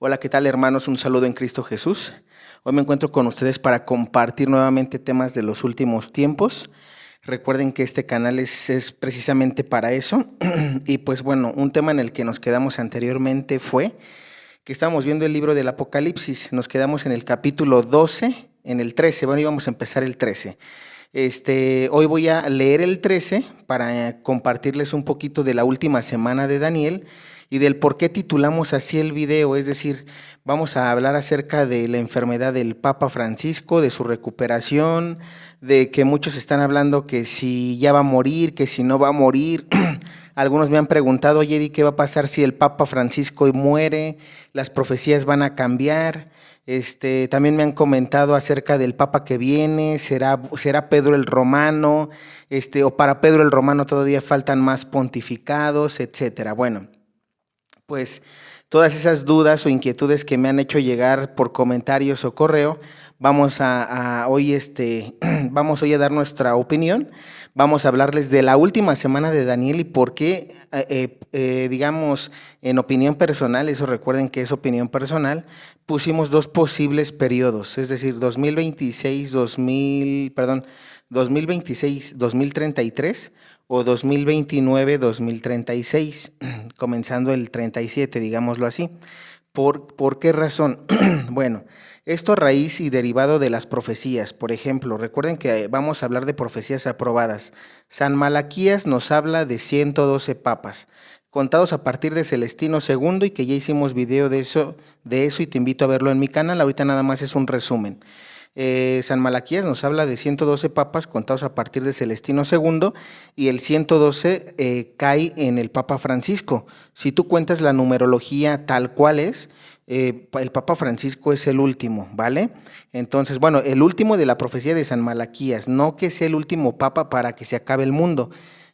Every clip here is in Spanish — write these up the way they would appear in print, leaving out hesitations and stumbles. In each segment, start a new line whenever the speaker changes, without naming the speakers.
Hola, ¿qué tal, hermanos? Un saludo en Cristo Jesús. Hoy me encuentro con ustedes para compartir nuevamente temas de los últimos tiempos. Recuerden que este canal es precisamente para eso. Y pues bueno, un tema en el que nos quedamos anteriormente fue que estábamos viendo el libro del Apocalipsis. Nos quedamos en el capítulo 12, en el 13. Bueno, íbamos a empezar el 13. Hoy voy a leer el 13 para compartirles un poquito de la última semana de Daniel y del por qué titulamos así el video. Es decir, vamos a hablar acerca de la enfermedad del Papa Francisco, de su recuperación, de que muchos están hablando que si ya va a morir, que si no va a morir. Algunos me han preguntado, oye, Eddie, ¿qué va a pasar si el Papa Francisco muere? ¿Las profecías van a cambiar? También me han comentado acerca del Papa que viene, ¿será Pedro el Romano? O para Pedro el Romano todavía faltan más pontificados, etcétera. Bueno, pues todas esas dudas o inquietudes que me han hecho llegar por comentarios o correo, vamos hoy vamos hoy a dar nuestra opinión. Vamos a hablarles de la última semana de Daniel y por qué, digamos, en opinión personal, eso recuerden que es opinión personal, pusimos dos posibles periodos, es decir, 2026-2033 o 2029-2036, comenzando el 37, digámoslo así. ¿Por qué razón? Bueno, esto a raíz y derivado de las profecías. Por ejemplo, recuerden que vamos a hablar de profecías aprobadas. San Malaquías nos habla de 112 papas, contados a partir de Celestino II, y que ya hicimos video de eso y te invito a verlo en mi canal. Ahorita nada más es un resumen. San Malaquías nos habla de 112 papas contados a partir de Celestino II y el 112 cae en el Papa Francisco. Si tú cuentas la numerología tal cual es, el Papa Francisco es el último, ¿vale? Entonces, bueno, el último de la profecía de San Malaquías, no que sea el último papa para que se acabe el mundo.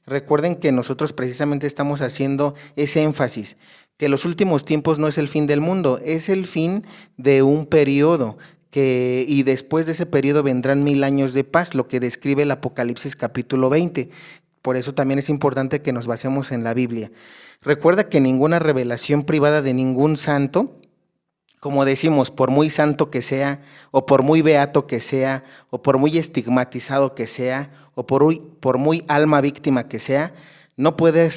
Recuerden que nosotros precisamente estamos haciendo ese énfasis, que los últimos tiempos no es el fin del mundo, es el fin de un periodo. Y después de ese periodo vendrán 1000 años de paz, lo que describe el Apocalipsis capítulo 20. Por eso también es importante que nos basemos en la Biblia. Recuerda que ninguna revelación privada de ningún santo, como decimos, por muy santo que sea, o por muy beato que sea, o por muy estigmatizado que sea, o por muy alma víctima que sea, no puede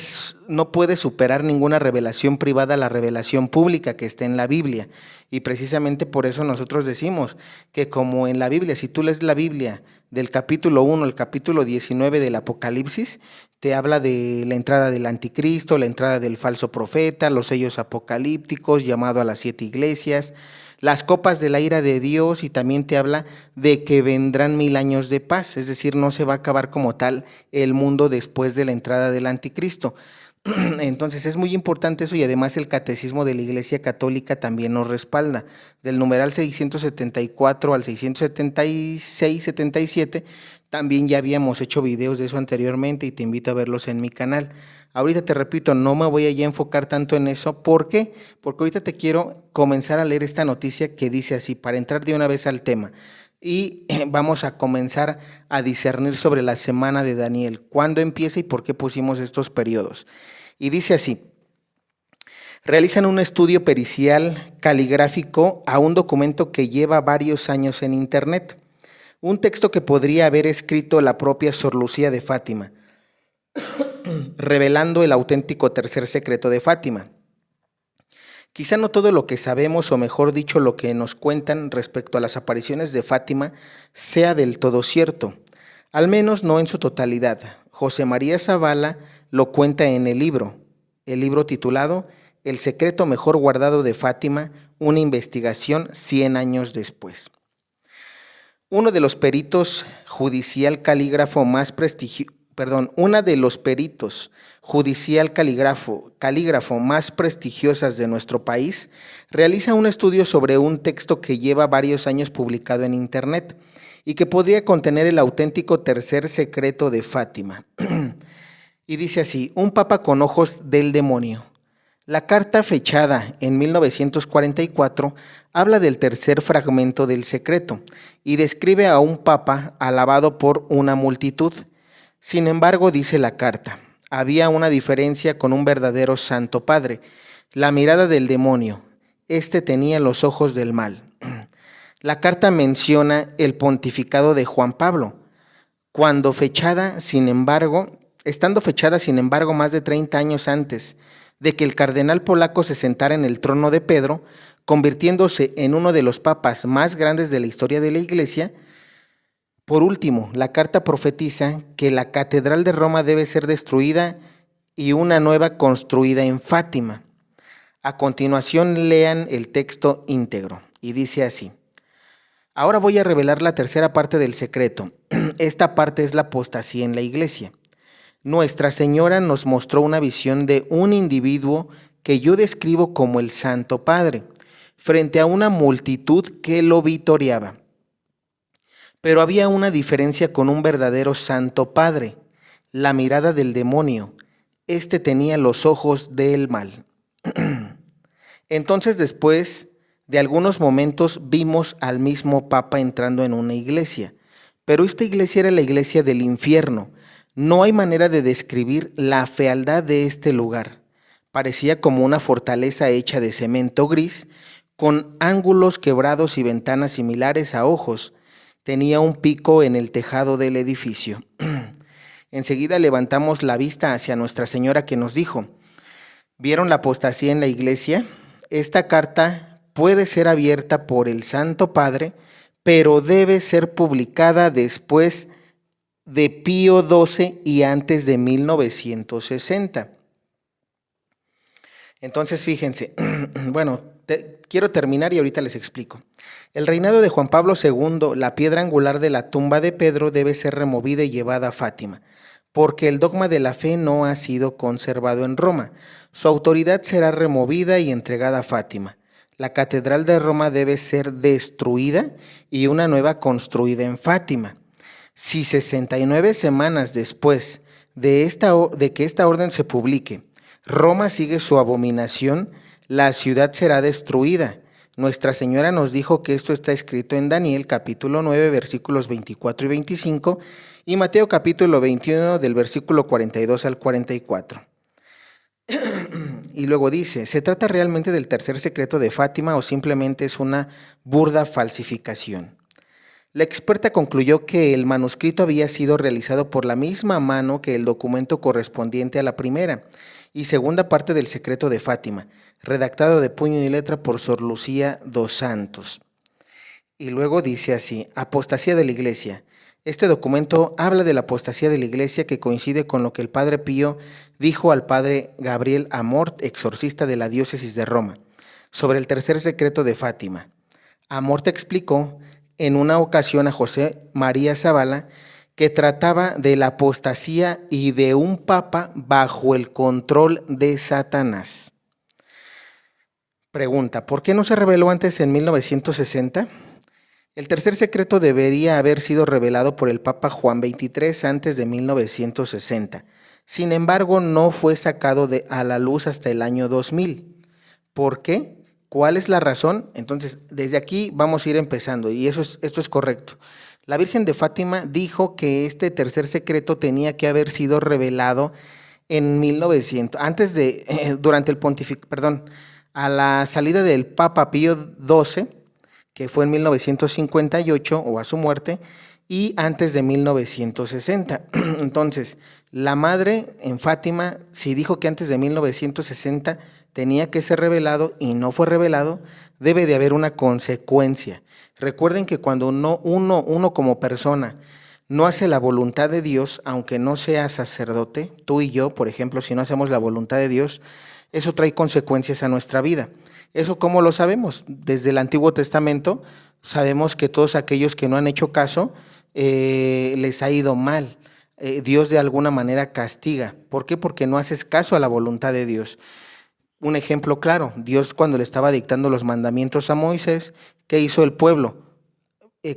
superar ninguna revelación privada la revelación pública que está en la Biblia. Y precisamente por eso nosotros decimos que como en la Biblia, si tú lees la Biblia del capítulo 1 al capítulo 19 del Apocalipsis, te habla de la entrada del anticristo, la entrada del falso profeta, los sellos apocalípticos, llamado a las 7 iglesias, las copas de la ira de Dios, y también te habla de que vendrán 1000 años de paz, es decir, no se va a acabar como tal el mundo después de la entrada del anticristo. Entonces es muy importante eso, y además el catecismo de la Iglesia Católica también nos respalda. Del numeral 674 al 676-77, también ya habíamos hecho videos de eso anteriormente y te invito a verlos en mi canal. Ahorita te repito, no me voy a ya enfocar tanto en eso. ¿Por qué? Porque ahorita te quiero comenzar a leer esta noticia que dice así, para entrar de una vez al tema. Y vamos a comenzar a discernir sobre la semana de Daniel, cuándo empieza y por qué pusimos estos periodos. Y dice así: realizan un estudio pericial caligráfico a un documento que lleva varios años en internet, un texto que podría haber escrito la propia Sor Lucía de Fátima, revelando el auténtico tercer secreto de Fátima. Quizá no todo lo que sabemos, o mejor dicho, lo que nos cuentan respecto a las apariciones de Fátima, sea del todo cierto, al menos no en su totalidad. José María Zavala lo cuenta en el libro titulado El secreto mejor guardado de Fátima, una investigación 100 años después. Una de los peritos judicial calígrafo más prestigiosas de nuestro país, realiza un estudio sobre un texto que lleva varios años publicado en internet y que podría contener el auténtico tercer secreto de Fátima. Y dice así: un papa con ojos del demonio. La carta, fechada en 1944, habla del tercer fragmento del secreto y describe a un papa alabado por una multitud. Sin embargo, dice la carta, había una diferencia con un verdadero Santo Padre: la mirada del demonio. este tenía los ojos del mal. La carta menciona el pontificado de Juan Pablo, estando fechada, sin embargo, más de 30 años antes de que el cardenal polaco se sentara en el trono de Pedro, convirtiéndose en uno de los papas más grandes de la historia de la Iglesia. Por último, la carta profetiza que la Catedral de Roma debe ser destruida y una nueva construida en Fátima. A continuación, lean el texto íntegro y dice así: ahora voy a revelar la tercera parte del secreto. Esta parte es la apostasía en la Iglesia. Nuestra Señora nos mostró una visión de un individuo que yo describo como el Santo Padre, frente a una multitud que lo vitoreaba. Pero había una diferencia con un verdadero Santo Padre: la mirada del demonio. Este tenía los ojos del mal. Entonces, después de algunos momentos, vimos al mismo Papa entrando en una iglesia, pero esta iglesia era la iglesia del infierno. No hay manera de describir la fealdad de este lugar. Parecía como una fortaleza hecha de cemento gris, con ángulos quebrados y ventanas similares a ojos. Tenía un pico en el tejado del edificio. Enseguida levantamos la vista hacia Nuestra Señora, que nos dijo: ¿vieron la apostasía en la iglesia? Esta carta puede ser abierta por el Santo Padre, pero debe ser publicada después de Pío XII y antes de 1960. Entonces, fíjense, bueno, quiero terminar y ahorita les explico. El reinado de Juan Pablo II, la piedra angular de la tumba de Pedro debe ser removida y llevada a Fátima, porque el dogma de la fe no ha sido conservado en Roma. Su autoridad será removida y entregada a Fátima. La catedral de Roma debe ser destruida y una nueva construida en Fátima. Si 69 semanas después de que esta orden se publique, Roma sigue su abominación, la ciudad será destruida. Nuestra Señora nos dijo que esto está escrito en Daniel capítulo 9, versículos 24 y 25, y Mateo capítulo 21 del versículo 42 al 44. Y luego dice: ¿se trata realmente del tercer secreto de Fátima o simplemente es una burda falsificación? La experta concluyó que el manuscrito había sido realizado por la misma mano que el documento correspondiente a la primera y segunda parte del secreto de Fátima, redactado de puño y letra por Sor Lucía dos Santos. Y luego dice así: apostasía de la Iglesia. Este documento habla de la apostasía de la Iglesia, que coincide con lo que el Padre Pío dijo al Padre Gabriel Amort, exorcista de la diócesis de Roma, sobre el tercer secreto de Fátima. Amort explicó en una ocasión a José María Zavala que trataba de la apostasía y de un papa bajo el control de Satanás. Pregunta: ¿por qué no se reveló antes en 1960? El tercer secreto debería haber sido revelado por el Papa Juan XXIII antes de 1960. Sin embargo, no fue sacado a la luz hasta el año 2000. ¿Por qué? ¿Cuál es la razón? Entonces, desde aquí vamos a ir empezando, y esto es correcto. La Virgen de Fátima dijo que este tercer secreto tenía que haber sido revelado en 1900, durante el pontificado, a la salida del Papa Pío XII, que fue en 1958 o a su muerte, y antes de 1960. Entonces, la madre en Fátima, si dijo que antes de 1960 tenía que ser revelado y no fue revelado, debe de haber una consecuencia. Recuerden que cuando uno como persona no hace la voluntad de Dios, aunque no sea sacerdote, tú y yo, por ejemplo, si no hacemos la voluntad de Dios, eso trae consecuencias a nuestra vida. ¿Eso cómo lo sabemos? Desde el Antiguo Testamento sabemos que todos aquellos que no han hecho caso, les ha ido mal. Dios de alguna manera castiga. ¿Por qué? Porque no haces caso a la voluntad de Dios. Un ejemplo claro: Dios, cuando le estaba dictando los mandamientos a Moisés, ¿qué hizo el pueblo?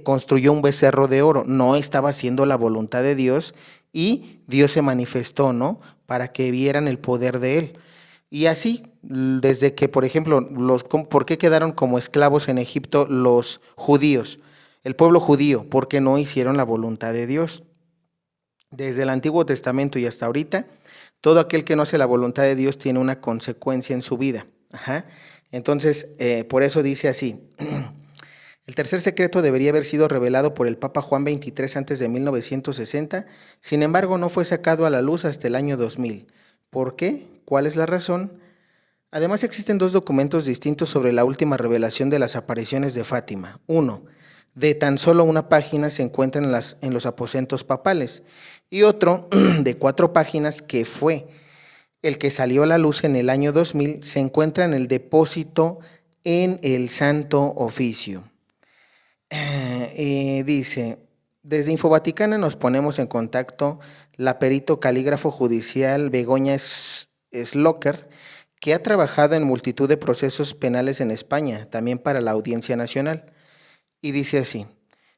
Construyó un becerro de oro. No estaba haciendo la voluntad de Dios y Dios se manifestó, ¿no?, para que vieran el poder de él. Y así, desde que, por ejemplo, ¿por qué quedaron como esclavos en Egipto los judíos? El pueblo judío, porque no hicieron la voluntad de Dios. Desde el Antiguo Testamento y hasta ahorita, todo aquel que no hace la voluntad de Dios tiene una consecuencia en su vida. Entonces, por eso dice así. El tercer secreto debería haber sido revelado por el Papa Juan XXIII antes de 1960, sin embargo no fue sacado a la luz hasta el año 2000. ¿Por qué? ¿Cuál es la razón? Además existen dos documentos distintos sobre la última revelación de las apariciones de Fátima. Uno, de tan solo una página se encuentra en los aposentos papales, y otro, de 4 páginas, que fue el que salió a la luz en el año 2000, se encuentra en el depósito en el Santo Oficio. Dice, desde Infovaticana nos ponemos en contacto la perito calígrafo judicial Begoña Slocker, que ha trabajado en multitud de procesos penales en España, también para la Audiencia Nacional. Y dice así,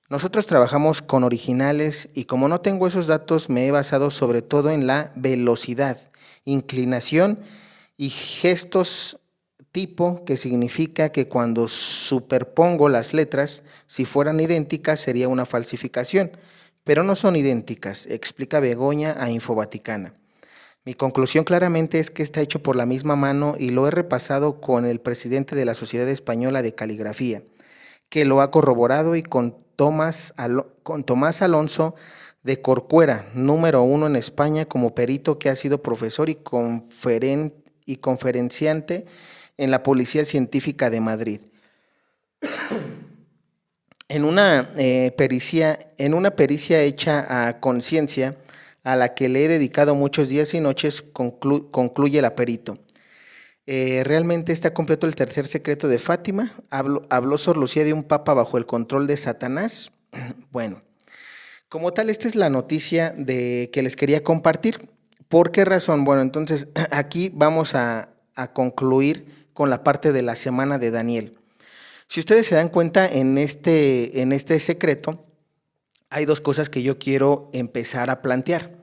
nosotros trabajamos con originales y como no tengo esos datos me he basado sobre todo en la velocidad, inclinación y gestos tipo, que significa que cuando superpongo las letras, si fueran idénticas sería una falsificación, pero no son idénticas, explica Begoña a Infovaticana. Mi conclusión claramente es que está hecho por la misma mano y lo he repasado con el presidente de la Sociedad Española de Caligrafía, que lo ha corroborado, y con Tomás Alonso de Corcuera, número 1 en España como perito, que ha sido profesor y conferenciante en la Policía Científica de Madrid. En una pericia hecha a conciencia, a la que le he dedicado muchos días y noches, concluye la perito. Realmente está completo el tercer secreto de Fátima. Habló Sor Lucía de un papa bajo el control de Satanás. Bueno, como tal, esta es la noticia que les quería compartir. ¿Por qué razón? Bueno, entonces aquí vamos a concluir con la parte de la semana de Daniel. Si ustedes se dan cuenta, en este secreto hay dos cosas que yo quiero empezar a plantear.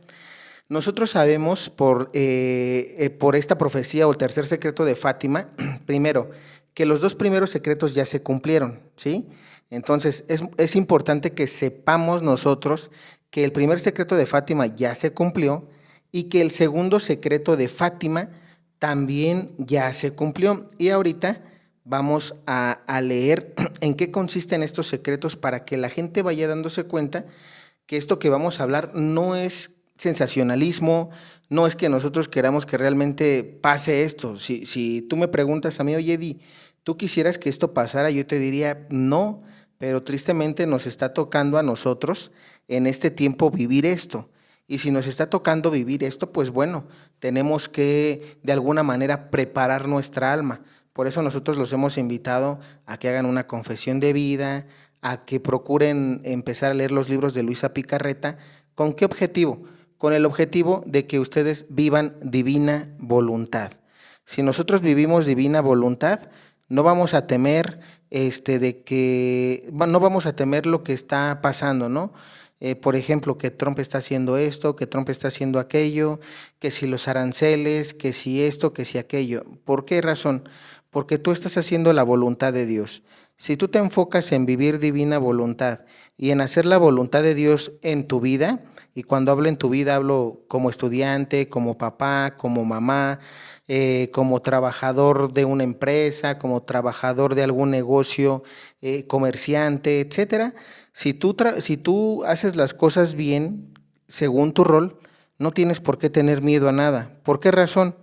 Nosotros sabemos por esta profecía o el tercer secreto de Fátima, primero, que los 2 primeros secretos ya se cumplieron, ¿sí? Entonces, es importante que sepamos nosotros que el primer secreto de Fátima ya se cumplió y que el segundo secreto de Fátima también ya se cumplió. Y ahorita vamos a leer en qué consisten estos secretos para que la gente vaya dándose cuenta que esto que vamos a hablar no es sensacionalismo, no es que nosotros queramos que realmente pase esto. Si tú me preguntas a mí, oye, Eddie, ¿tú quisieras que esto pasara? Yo te diría, no, pero tristemente nos está tocando a nosotros en este tiempo vivir esto. Y si nos está tocando vivir esto, pues bueno, tenemos que de alguna manera preparar nuestra alma. Por eso nosotros los hemos invitado a que hagan una confesión de vida, a que procuren empezar a leer los libros de Luisa Picarreta. ¿Con qué objetivo? Con el objetivo de que ustedes vivan divina voluntad. Si nosotros vivimos divina voluntad, no vamos a temer no vamos a temer lo que está pasando, ¿no? Por ejemplo, que Trump está haciendo esto, que Trump está haciendo aquello, que si los aranceles, que si esto, que si aquello. ¿Por qué razón? Porque tú estás haciendo la voluntad de Dios. Si tú te enfocas en vivir divina voluntad y en hacer la voluntad de Dios en tu vida, y cuando hablo en tu vida hablo como estudiante, como papá, como mamá, como trabajador de una empresa, como trabajador de algún negocio, comerciante, etcétera. Si tú haces las cosas bien, según tu rol, no tienes por qué tener miedo a nada. ¿Por qué razón?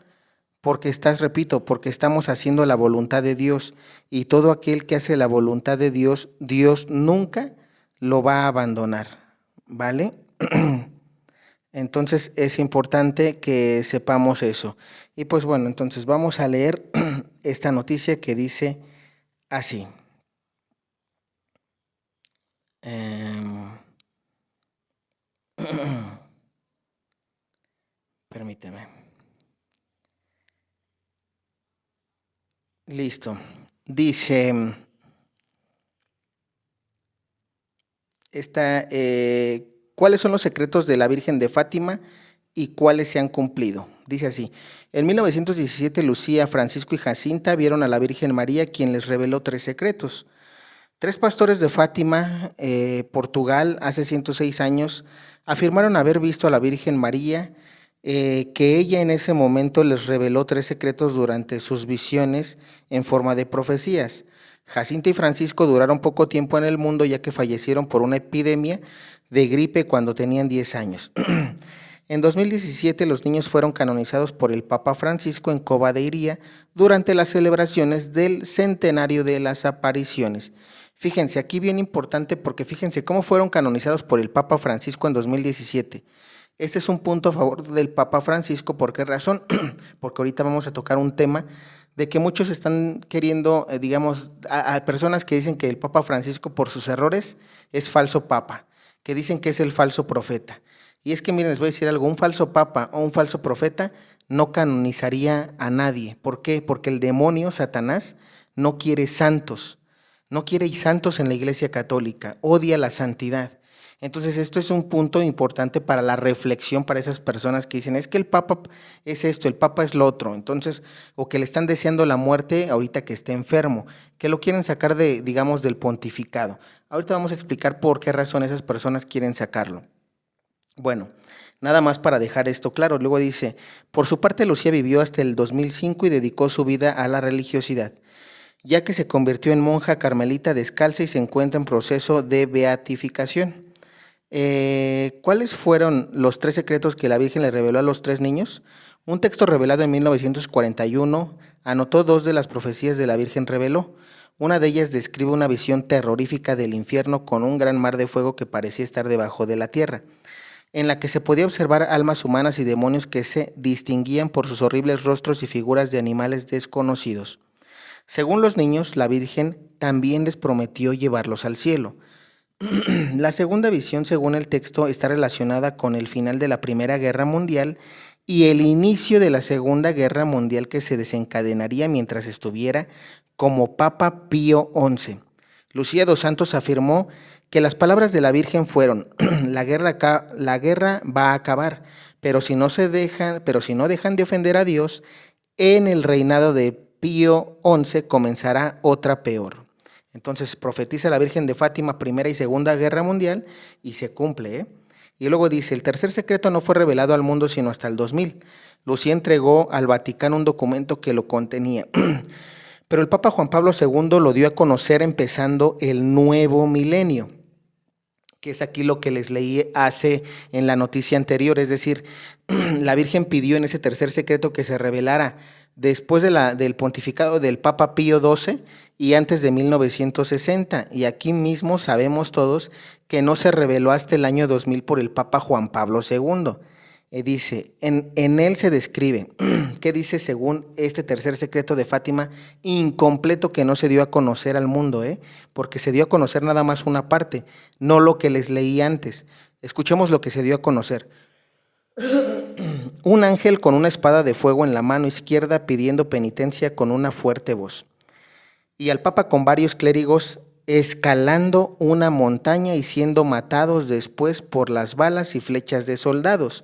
Repito, porque estamos haciendo la voluntad de Dios, y todo aquel que hace la voluntad de Dios, Dios nunca lo va a abandonar, ¿vale? Entonces es importante que sepamos eso. Y pues bueno, entonces vamos a leer esta noticia que dice así. Permíteme. Listo. Dice, ¿cuáles son los secretos de la Virgen de Fátima y cuáles se han cumplido? Dice así, en 1917 Lucía, Francisco y Jacinta vieron a la Virgen María, quien les reveló 3 secretos. 3 pastores de Fátima, Portugal, hace 106 años, afirmaron haber visto a la Virgen María que ella en ese momento les reveló 3 secretos durante sus visiones en forma de profecías. Jacinta y Francisco duraron poco tiempo en el mundo ya que fallecieron por una epidemia de gripe cuando tenían 10 años. En 2017 los niños fueron canonizados por el Papa Francisco en Cova de Iría durante las celebraciones del centenario de las apariciones. Fíjense, aquí bien importante porque fíjense cómo fueron canonizados por el Papa Francisco en 2017. Este es un punto a favor del Papa Francisco. ¿Por qué razón? Porque ahorita vamos a tocar un tema de que muchos están queriendo, digamos, a personas que dicen que el Papa Francisco por sus errores es falso papa, que dicen que es el falso profeta. Y es que miren, les voy a decir algo, un falso papa o un falso profeta no canonizaría a nadie. ¿Por qué? Porque el demonio, Satanás, no quiere santos, no quiere santos en la Iglesia Católica, odia la santidad. Entonces esto es un punto importante para la reflexión para esas personas que dicen, es que el Papa es esto, el Papa es lo otro, entonces, o que le están deseando la muerte ahorita que esté enfermo, que lo quieren sacar de, digamos, del pontificado. Ahorita vamos a explicar por qué razón esas personas quieren sacarlo. Bueno, nada más para dejar esto claro. Luego dice, por su parte Lucía vivió hasta el 2005 y dedicó su vida a la religiosidad, ya que se convirtió en monja carmelita descalza y se encuentra en proceso de beatificación. ¿Cuáles fueron los 3 secretos que la Virgen le reveló a los 3 niños? Un texto revelado en 1941 anotó 2 de las profecías de la Virgen reveló. Una de ellas describe una visión terrorífica del infierno con un gran mar de fuego que parecía estar debajo de la tierra, en la que se podía observar almas humanas y demonios que se distinguían por sus horribles rostros y figuras de animales desconocidos. Según los niños, la Virgen también les prometió llevarlos al cielo. La segunda visión, según el texto, está relacionada con el final de la Primera Guerra Mundial y el inicio de la Segunda Guerra Mundial que se desencadenaría mientras estuviera como Papa Pío XI. Lucía dos Santos afirmó que las palabras de la Virgen fueron, la guerra va a acabar, pero si no dejan de ofender a Dios, en el reinado de Pío XI comenzará otra peor. Entonces profetiza la Virgen de Fátima, Primera y Segunda Guerra Mundial, y se cumple, ¿eh? Y luego dice, el tercer secreto no fue revelado al mundo sino hasta el 2000. Lucía entregó al Vaticano un documento que lo contenía. Pero el Papa Juan Pablo II lo dio a conocer empezando el nuevo milenio, que es aquí lo que les leí hace en la noticia anterior, es decir, la Virgen pidió en ese tercer secreto que se revelara después del pontificado del Papa Pío XII y antes de 1960, y aquí mismo sabemos todos que no se reveló hasta el año 2000 por el Papa Juan Pablo II. Dice, en él se describe, ¿qué dice según este tercer secreto de Fátima incompleto que no se dio a conocer al mundo? Porque se dio a conocer nada más una parte, no lo que les leí antes. Escuchemos lo que se dio a conocer. Un ángel con una espada de fuego en la mano izquierda pidiendo penitencia con una fuerte voz. Y al Papa con varios clérigos escalando una montaña y siendo matados después por las balas y flechas de soldados.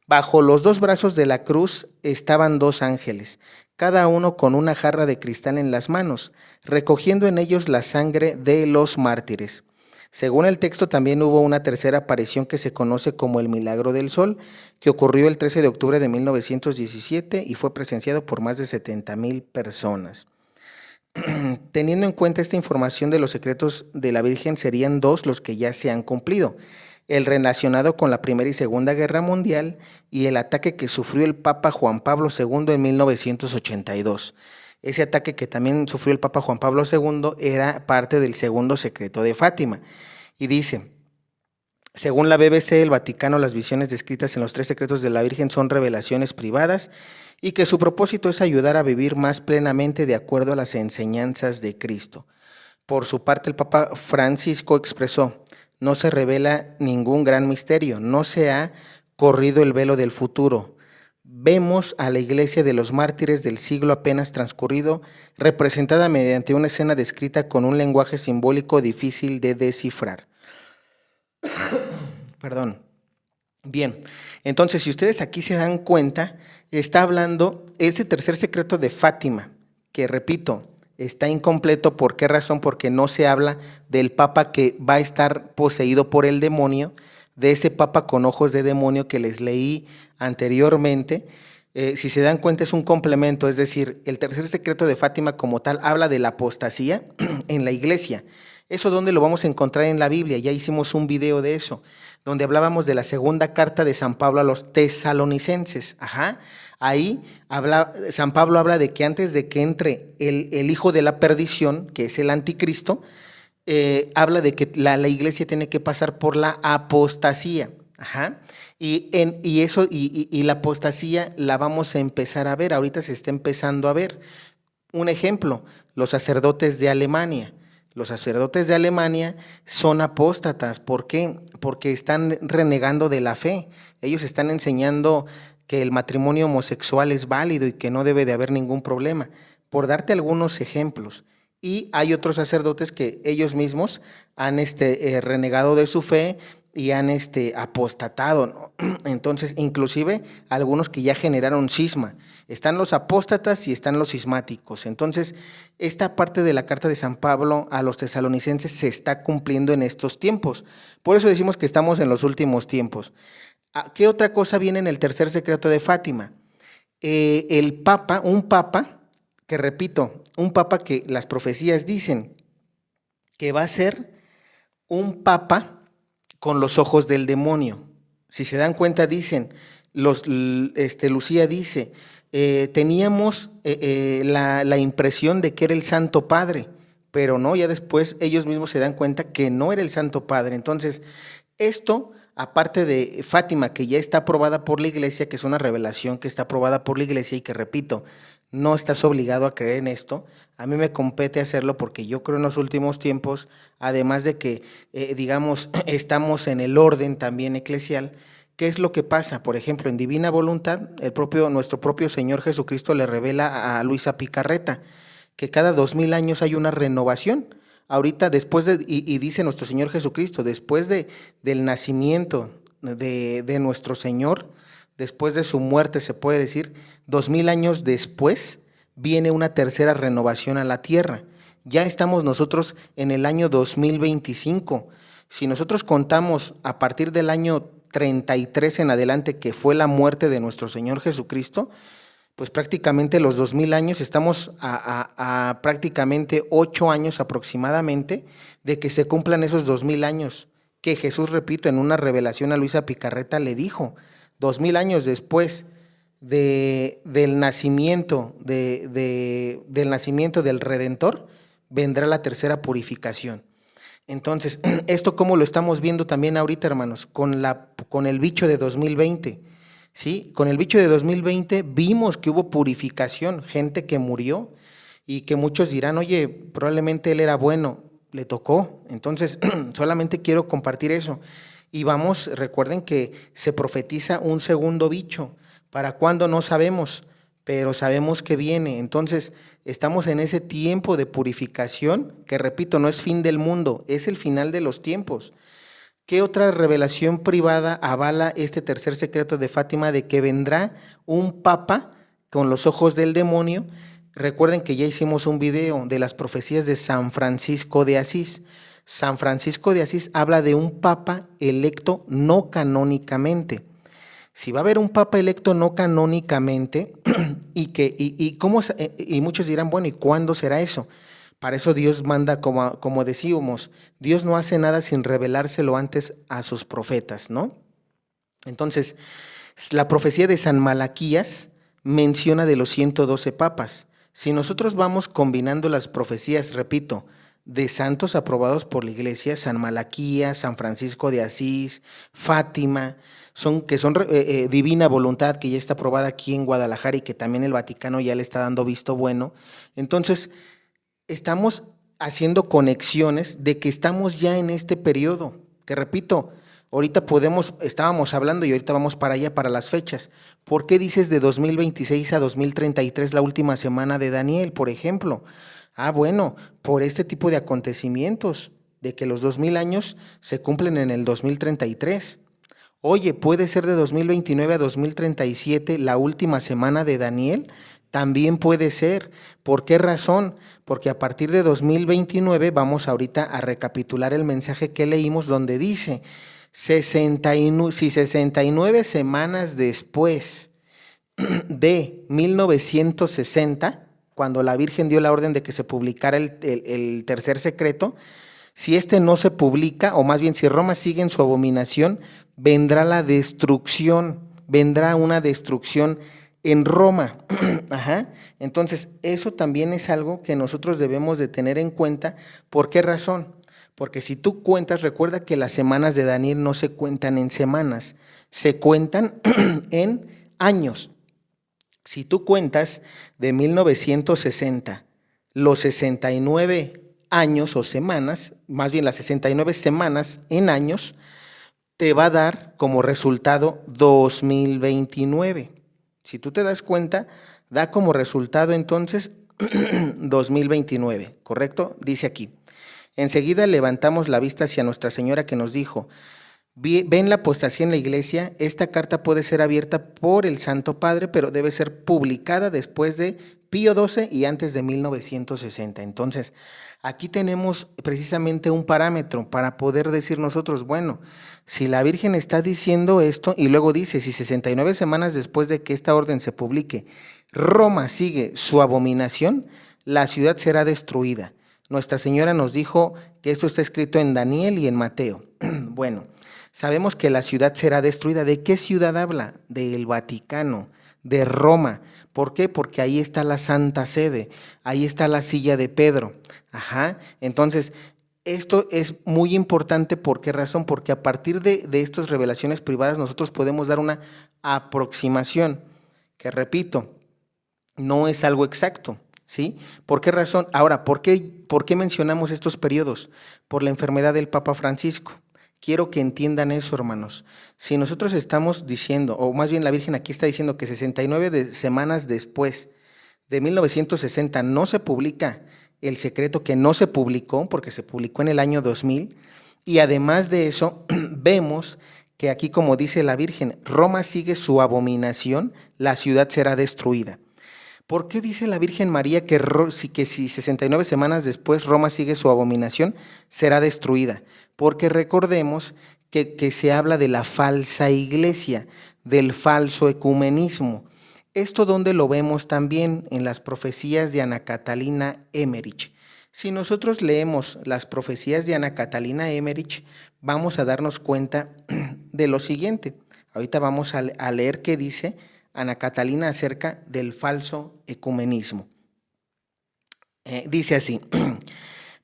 Bajo los 2 brazos de la cruz estaban 2 ángeles, cada uno con una jarra de cristal en las manos, recogiendo en ellos la sangre de los mártires. Según el texto, también hubo una tercera aparición que se conoce como el Milagro del Sol, que ocurrió el 13 de octubre de 1917 y fue presenciado por más de 70,000 personas. Teniendo en cuenta esta información de los secretos de la Virgen, serían 2 los que ya se han cumplido. El relacionado con la Primera y Segunda Guerra Mundial y el ataque que sufrió el Papa Juan Pablo II en 1982. Ese ataque que también sufrió el Papa Juan Pablo II era parte del segundo secreto de Fátima. Y dice, según la BBC, el Vaticano, las visiones descritas en los 3 secretos de la Virgen son revelaciones privadas y que su propósito es ayudar a vivir más plenamente de acuerdo a las enseñanzas de Cristo. Por su parte, el Papa Francisco expresó, no se revela ningún gran misterio, no se ha corrido el velo del futuro. Vemos a la iglesia de los mártires del siglo apenas transcurrido, representada mediante una escena descrita con un lenguaje simbólico difícil de descifrar. Perdón. Bien, entonces si ustedes aquí se dan cuenta, está hablando ese tercer secreto de Fátima, que repito, está incompleto. ¿Por qué razón? Porque no se habla del Papa que va a estar poseído por el demonio, de ese papa con ojos de demonio que les leí anteriormente. Si se dan cuenta, es un complemento, es decir, el tercer secreto de Fátima como tal habla de la apostasía en la iglesia. ¿Eso dónde lo vamos a encontrar en la Biblia? Ya hicimos un video de eso, donde hablábamos de la segunda carta de San Pablo a los tesalonicenses. Ahí San Pablo habla de que antes de que entre el hijo de la perdición, que es el anticristo, habla de que la iglesia tiene que pasar por la apostasía. Y la apostasía la vamos a empezar a ver, ahorita se está empezando a ver. Un ejemplo, los sacerdotes de Alemania. Los sacerdotes de Alemania son apóstatas. ¿Por qué? Porque están renegando de la fe. Ellos están enseñando que el matrimonio homosexual es válido y que no debe de haber ningún problema. Por darte algunos ejemplos. Y hay otros sacerdotes que ellos mismos han renegado de su fe y han apostatado, ¿no? Entonces, inclusive algunos que ya generaron cisma. Están los apóstatas y están los cismáticos. Entonces, esta parte de la carta de San Pablo a los tesalonicenses se está cumpliendo en estos tiempos. Por eso decimos que estamos en los últimos tiempos. ¿Qué otra cosa viene en el tercer secreto de Fátima? Un papa, que repito, un papa que las profecías dicen que va a ser un papa con los ojos del demonio. Si se dan cuenta, dicen, Lucía dice, teníamos la impresión de que era el Santo Padre, pero no, ya después ellos mismos se dan cuenta que no era el Santo Padre. Entonces, esto, aparte de Fátima, que ya está aprobada por la iglesia, que es una revelación que está aprobada por la iglesia y que, repito, no estás obligado a creer en esto. A mí me compete hacerlo porque yo creo en los últimos tiempos, además de que, estamos en el orden también eclesial. ¿Qué es lo que pasa? Por ejemplo, en Divina Voluntad, nuestro propio Señor Jesucristo le revela a Luisa Picarreta que cada 2000 años hay una renovación. Ahorita, y dice nuestro Señor Jesucristo, después del nacimiento de nuestro Señor, después de su muerte, se puede decir, 2000 años después, viene una tercera renovación a la tierra. Ya estamos nosotros en el año 2025. Si nosotros contamos a partir del año 33 en adelante, que fue la muerte de nuestro Señor Jesucristo, pues prácticamente los 2000 años, estamos a prácticamente 8 años aproximadamente de que se cumplan esos 2000 años, que Jesús, repito, en una revelación a Luisa Picarreta le dijo, 2000 años después del nacimiento del nacimiento del Redentor, vendrá la tercera purificación. Entonces, esto cómo lo estamos viendo también ahorita, hermanos, con el bicho de 2020, ¿sí? Con el bicho de 2020 vimos que hubo purificación, gente que murió y que muchos dirán, oye, probablemente él era bueno, le tocó. Entonces, solamente quiero compartir eso. Y recuerden que se profetiza un segundo bicho. ¿Para cuándo? No sabemos, pero sabemos que viene. Entonces, estamos en ese tiempo de purificación, que repito, no es fin del mundo, es el final de los tiempos. ¿Qué otra revelación privada avala este tercer secreto de Fátima de que vendrá un papa con los ojos del demonio? Recuerden que ya hicimos un video de las profecías de San Francisco de Asís. San Francisco de Asís habla de un papa electo no canónicamente. Si va a haber un papa electo no canónicamente, y muchos dirán, bueno, ¿y cuándo será eso? Para eso Dios manda, como decíamos, Dios no hace nada sin revelárselo antes a sus profetas, ¿no? Entonces, la profecía de San Malaquías menciona de los 112 papas. Si nosotros vamos combinando las profecías, repito, de santos aprobados por la iglesia, San Malaquías, San Francisco de Asís, Fátima, que son Divina Voluntad, que ya está aprobada aquí en Guadalajara y que también el Vaticano ya le está dando visto bueno. Entonces, estamos haciendo conexiones de que estamos ya en este periodo, que repito, ahorita estábamos hablando y ahorita vamos para allá, para las fechas. ¿Por qué dices de 2026 a 2033 la última semana de Daniel, por ejemplo? Bueno, por este tipo de acontecimientos, de que los 2000 años se cumplen en el 2033. Oye, puede ser de 2029 a 2037 la última semana de Daniel. También puede ser. ¿Por qué razón? Porque a partir de 2029 vamos ahorita a recapitular el mensaje que leímos donde dice, Si 69 semanas después de 1960, cuando la Virgen dio la orden de que se publicara el tercer secreto, si este no se publica, o más bien si Roma sigue en su abominación, vendrá la destrucción, vendrá una destrucción en Roma. Ajá. Entonces, eso también es algo que nosotros debemos de tener en cuenta. ¿Por qué razón? Porque si tú cuentas, recuerda que las semanas de Daniel no se cuentan en semanas, se cuentan en años. Si tú cuentas de 1960, los 69 años o semanas, más bien las 69 semanas en años, te va a dar como resultado 2029. Si tú te das cuenta, da como resultado entonces 2029, ¿correcto? Dice aquí. Enseguida levantamos la vista hacia Nuestra Señora que nos dijo: ven la apostasía en la iglesia, esta carta puede ser abierta por el Santo Padre, pero debe ser publicada después de Pío XII y antes de 1960. Entonces, aquí tenemos precisamente un parámetro para poder decir nosotros, bueno, si la Virgen está diciendo esto y luego dice, si 69 semanas después de que esta orden se publique, Roma sigue su abominación, la ciudad será destruida. Nuestra Señora nos dijo que esto está escrito en Daniel y en Mateo. Bueno, sabemos que la ciudad será destruida. ¿De qué ciudad habla? Del Vaticano, de Roma. ¿Por qué? Porque ahí está la Santa Sede, ahí está la silla de Pedro. Ajá. Entonces, esto es muy importante. ¿Por qué razón? Porque a partir de estas revelaciones privadas nosotros podemos dar una aproximación, que repito, no es algo exacto. ¿Sí? ¿Por qué razón? Ahora, ¿por qué mencionamos estos periodos? Por la enfermedad del Papa Francisco. Quiero que entiendan eso, hermanos. Si nosotros estamos diciendo, o más bien la Virgen aquí está diciendo que 69 semanas después de 1960 no se publica el secreto, que no se publicó, porque se publicó en el año 2000, y además de eso, vemos que aquí, como dice la Virgen, Roma sigue su abominación, la ciudad será destruida. ¿Por qué dice la Virgen María que si 69 semanas después Roma sigue su abominación, será destruida? Porque recordemos que se habla de la falsa iglesia, del falso ecumenismo. Esto donde lo vemos también en las profecías de Ana Catalina Emmerich. Si nosotros leemos las profecías de Ana Catalina Emmerich, vamos a darnos cuenta de lo siguiente. Ahorita vamos a leer qué dice Ana Catalina acerca del falso ecumenismo. Dice así: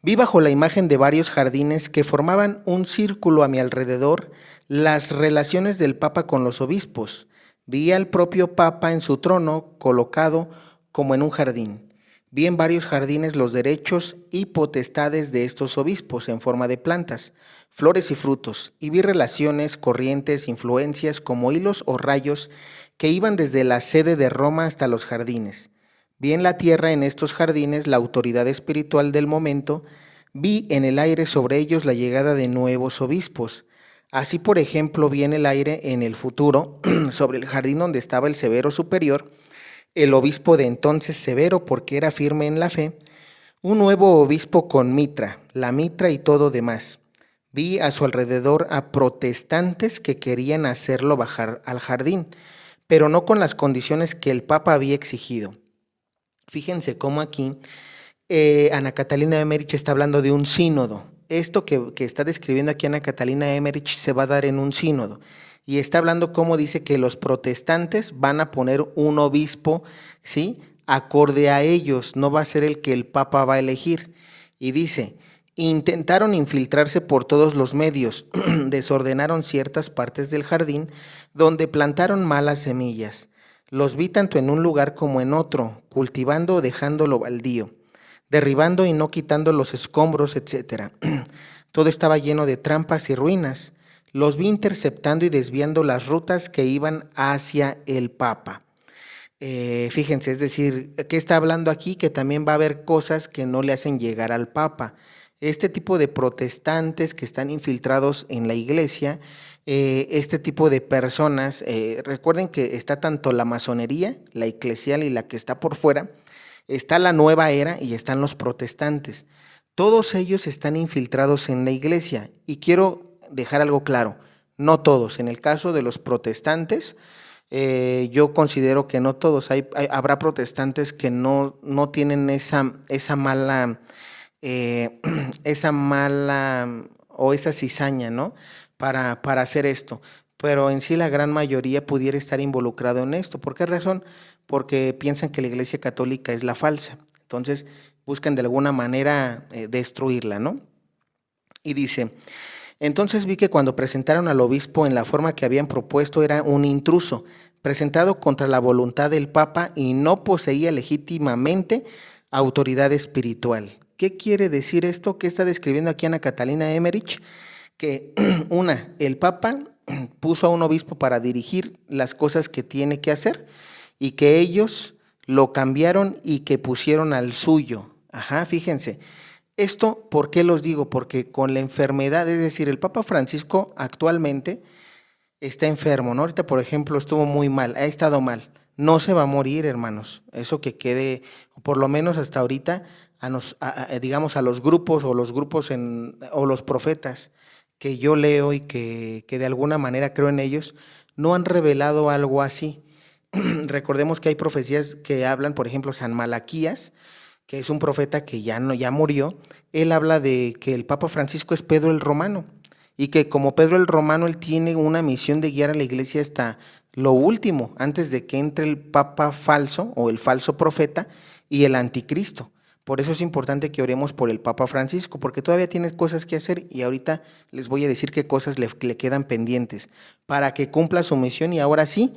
vi bajo la imagen de varios jardines que formaban un círculo a mi alrededor las relaciones del Papa con los obispos. Vi al propio Papa en su trono colocado como en un jardín. Vi en varios jardines los derechos y potestades de estos obispos en forma de plantas, flores y frutos, y vi relaciones, corrientes, influencias como hilos o rayos que iban desde la sede de Roma hasta los jardines. Vi en la tierra en estos jardines la autoridad espiritual del momento, vi en el aire sobre ellos la llegada de nuevos obispos. Así, por ejemplo, vi en el aire en el futuro, sobre el jardín donde estaba el Severo Superior, el obispo de entonces Severo, porque era firme en la fe, un nuevo obispo con mitra, la mitra y todo demás. Vi a su alrededor a protestantes que querían hacerlo bajar al jardín, pero no con las condiciones que el Papa había exigido. Fíjense cómo aquí Ana Catalina Emmerich está hablando de un sínodo. Esto que está describiendo aquí Ana Catalina Emmerich se va a dar en un sínodo. Y está hablando cómo dice que los protestantes van a poner un obispo, ¿sí?, acorde a ellos, no va a ser el que el Papa va a elegir. Y dice: intentaron infiltrarse por todos los medios, desordenaron ciertas partes del jardín donde plantaron malas semillas. Los vi tanto en un lugar como en otro, cultivando o dejándolo baldío, derribando y no quitando los escombros, etc. Todo estaba lleno de trampas y ruinas. Los vi interceptando y desviando las rutas que iban hacia el Papa. Fíjense, es decir, ¿qué está hablando aquí? Que también va a haber cosas que no le hacen llegar al Papa. Este tipo de protestantes que están infiltrados en la iglesia, este tipo de personas, recuerden que está tanto la masonería, la eclesial y la que está por fuera, está la nueva era y están los protestantes. Todos ellos están infiltrados en la iglesia y quiero dejar algo claro: no todos. En el caso de los protestantes, yo considero que no todos. Habrá protestantes que no tienen esa mala, eh, esa mala o esa cizaña, ¿no? Para hacer esto. Pero en sí la gran mayoría pudiera estar involucrado en esto. ¿Por qué razón? Porque piensan que la Iglesia Católica es la falsa. Entonces buscan de alguna manera destruirla, ¿no? Y dice, entonces vi que cuando presentaron al obispo en la forma que habían propuesto era un intruso, presentado contra la voluntad del Papa y no poseía legítimamente autoridad espiritual. ¿Qué quiere decir esto? ¿Qué está describiendo aquí Ana Catalina Emmerich? Que el Papa puso a un obispo para dirigir las cosas que tiene que hacer y que ellos lo cambiaron y que pusieron al suyo. Ajá, fíjense. Esto, ¿por qué los digo? Porque con la enfermedad, es decir, el Papa Francisco actualmente está enfermo, ¿no? Ahorita, por ejemplo, estuvo muy mal, ha estado mal. No se va a morir, hermanos. Eso que quede, por lo menos hasta ahorita, digamos, a los grupos o o los profetas que yo leo y que de alguna manera creo en ellos, no han revelado algo así. Recordemos que hay profecías que hablan, por ejemplo, San Malaquías, que es un profeta que ya murió. Él habla de que el Papa Francisco es Pedro el Romano y que como Pedro el Romano él tiene una misión de guiar a la iglesia hasta lo último, antes de que entre el Papa falso o el falso profeta y el anticristo. Por eso es importante que oremos por el Papa Francisco, porque todavía tiene cosas que hacer y ahorita les voy a decir qué cosas le quedan pendientes para que cumpla su misión y ahora sí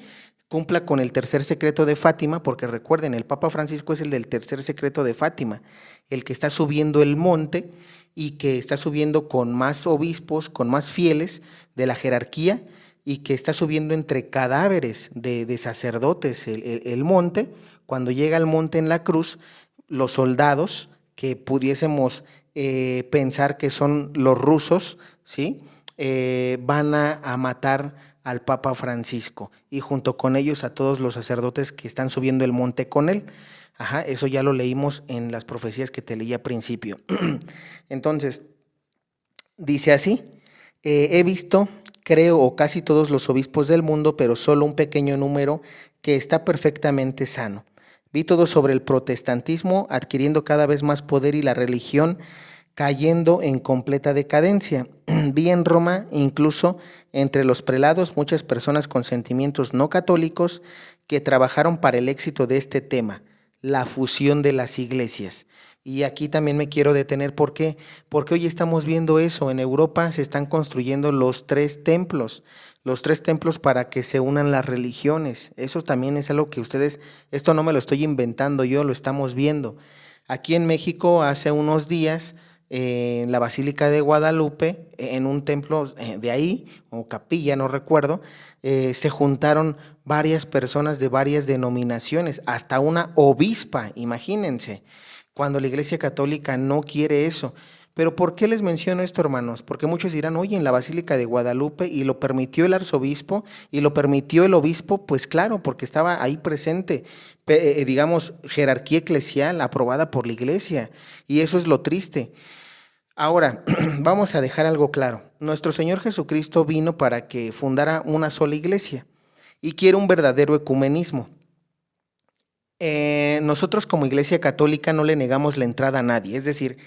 cumpla con el tercer secreto de Fátima, porque recuerden, el Papa Francisco es el del tercer secreto de Fátima, el que está subiendo el monte y que está subiendo con más obispos, con más fieles de la jerarquía y que está subiendo entre cadáveres de sacerdotes el monte. Cuando llega al monte en la cruz, los soldados que pudiésemos pensar que son los rusos, ¿sí? Van a matar al Papa Francisco y junto con ellos a todos los sacerdotes que están subiendo el monte con él. Ajá, eso ya lo leímos en las profecías que te leí al principio. Entonces, dice así, he visto, creo, o casi todos los obispos del mundo, pero solo un pequeño número que está perfectamente sano. Vi todo sobre el protestantismo adquiriendo cada vez más poder y la religión cayendo en completa decadencia. Vi en Roma, incluso entre los prelados, muchas personas con sentimientos no católicos que trabajaron para el éxito de este tema, la fusión de las iglesias. Y aquí también me quiero detener, ¿por qué? Porque hoy estamos viendo eso. En Europa se están construyendo los tres templos para que se unan las religiones. Eso también es algo que ustedes, esto no me lo estoy inventando yo, lo estamos viendo. Aquí en México hace unos días en la Basílica de Guadalupe, en un templo de ahí, o capilla, no recuerdo, se juntaron varias personas de varias denominaciones, hasta una obispa, imagínense, cuando la Iglesia Católica no quiere eso. Pero ¿por qué les menciono esto, hermanos? Porque muchos dirán, oye, en la Basílica de Guadalupe, y lo permitió el arzobispo, y lo permitió el obispo, pues claro, porque estaba ahí presente, digamos, jerarquía eclesial aprobada por la Iglesia, y eso es lo triste. Ahora, vamos a dejar algo claro. Nuestro Señor Jesucristo vino para que fundara una sola iglesia y quiere un verdadero ecumenismo. Nosotros como Iglesia Católica no le negamos la entrada a nadie. Es decir,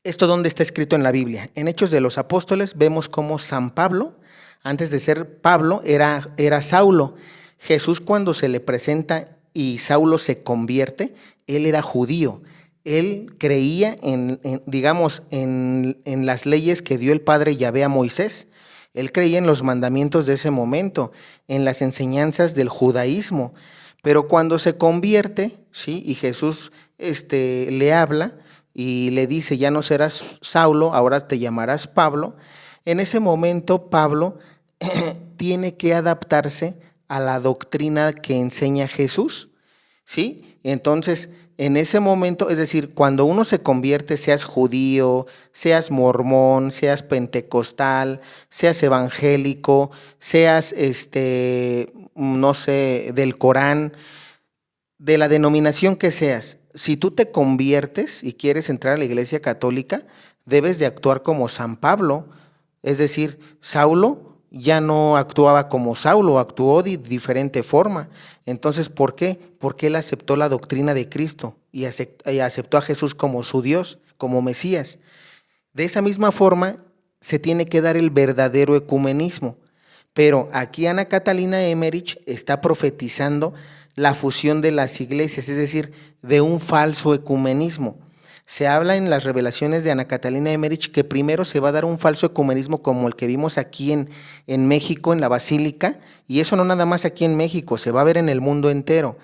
¿esto dónde está escrito en la Biblia? En Hechos de los Apóstoles vemos cómo San Pablo, antes de ser Pablo, era Saulo. Jesús cuando se le presenta y Saulo se convierte, él era judío. Él creía digamos, en las leyes que dio el Padre Yahvé a Moisés. Él creía en los mandamientos de ese momento, en las enseñanzas del judaísmo. Pero cuando se convierte, ¿sí? Y Jesús le habla y le dice, ya no serás Saulo, ahora te llamarás Pablo. En ese momento Pablo tiene que adaptarse a la doctrina que enseña Jesús, ¿sí? Entonces, en ese momento, es decir, cuando uno se convierte, seas judío, seas mormón, seas pentecostal, seas evangélico, seas, no sé, del Corán, de la denominación que seas, si tú te conviertes y quieres entrar a la Iglesia Católica, debes de actuar como San Pablo, Es decir, Saulo ya no actuaba como Saulo, actuó de diferente forma. Entonces, ¿por qué? Porque él aceptó la doctrina de Cristo y aceptó a Jesús como su Dios, como Mesías. De esa misma forma, se tiene que dar el verdadero ecumenismo. Pero aquí Ana Catalina Emmerich está profetizando la fusión de las iglesias, es decir, de un falso ecumenismo. Se habla en las revelaciones de Ana Catalina Emmerich que primero se va a dar un falso ecumenismo como el que vimos aquí en México, en la Basílica, y eso no nada más aquí en México, se va a ver en el mundo entero.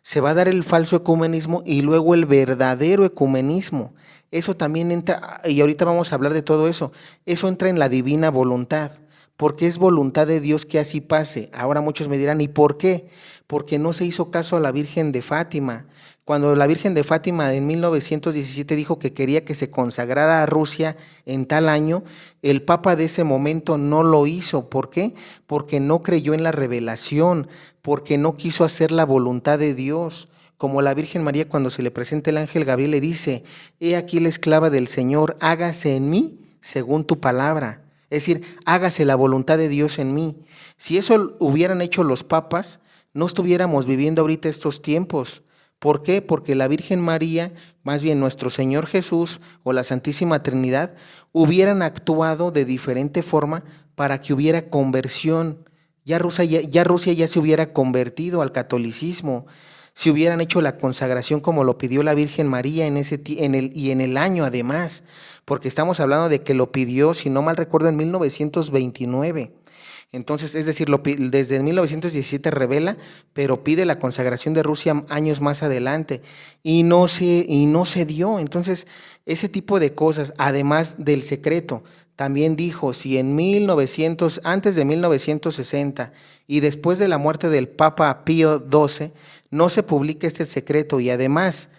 Se va a dar el falso ecumenismo y luego el verdadero ecumenismo. Eso también entra, y ahorita vamos a hablar de todo eso, eso entra en la divina voluntad, porque es voluntad de Dios que así pase. Ahora muchos me dirán, ¿y por qué? Porque no se hizo caso a la Virgen de Fátima. Cuando la Virgen de Fátima en 1917 dijo que quería que se consagrara a Rusia en tal año, el Papa de ese momento no lo hizo. ¿Por qué? Porque no creyó en la revelación, porque no quiso hacer la voluntad de Dios. Como la Virgen María cuando se le presenta el ángel Gabriel le dice, he aquí la esclava del Señor, hágase en mí según tu palabra. Es decir, hágase la voluntad de Dios en mí. Si eso hubieran hecho los papas, no estuviéramos viviendo ahorita estos tiempos. ¿Por qué? Porque la Virgen María, más bien nuestro Señor Jesús o la Santísima Trinidad, hubieran actuado de diferente forma para que hubiera conversión. Rusia ya se hubiera convertido al catolicismo, si hubieran hecho la consagración como lo pidió la Virgen María y en el año además, porque estamos hablando de que lo pidió, si no mal recuerdo, en 1929. Entonces, es decir, desde 1917 revela, pero pide la consagración de Rusia años más adelante y no se dio. Entonces, ese tipo de cosas, además del secreto, también dijo, si en 1900, antes de 1960 y después de la muerte del Papa Pío XII, no se publica este secreto y además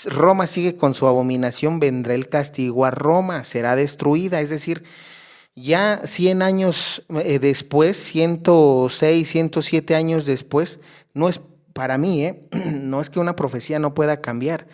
Roma sigue con su abominación, vendrá el castigo a Roma, será destruida, es decir, ya 100 años después, 106, 107 años después, no es para mí, no es que una profecía no pueda cambiar,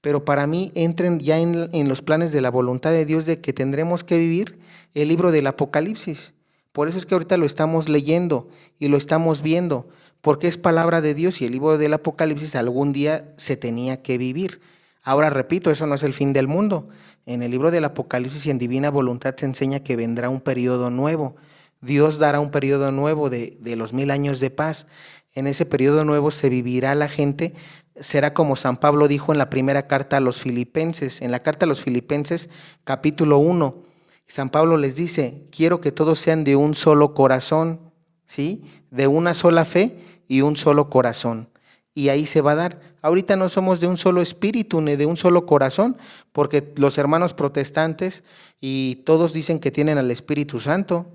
pero para mí entren ya en los planes de la voluntad de Dios de que tendremos que vivir el libro del Apocalipsis. Por eso es que ahorita lo estamos leyendo y lo estamos viendo, porque es palabra de Dios y el libro del Apocalipsis algún día se tenía que vivir. Ahora repito, eso no es el fin del mundo. En el libro del Apocalipsis y en Divina Voluntad se enseña que vendrá un periodo nuevo. Dios dará un periodo nuevo de los 1000 años de paz. En ese periodo nuevo se vivirá la gente, será como San Pablo dijo en la primera carta a los Filipenses. En la carta a los Filipenses, capítulo 1, San Pablo les dice, quiero que todos sean de un solo corazón, ¿sí? De una sola fe y un solo corazón. Y ahí se va a dar. Ahorita no somos de un solo espíritu ni de un solo corazón, porque los hermanos protestantes y todos dicen que tienen al Espíritu Santo.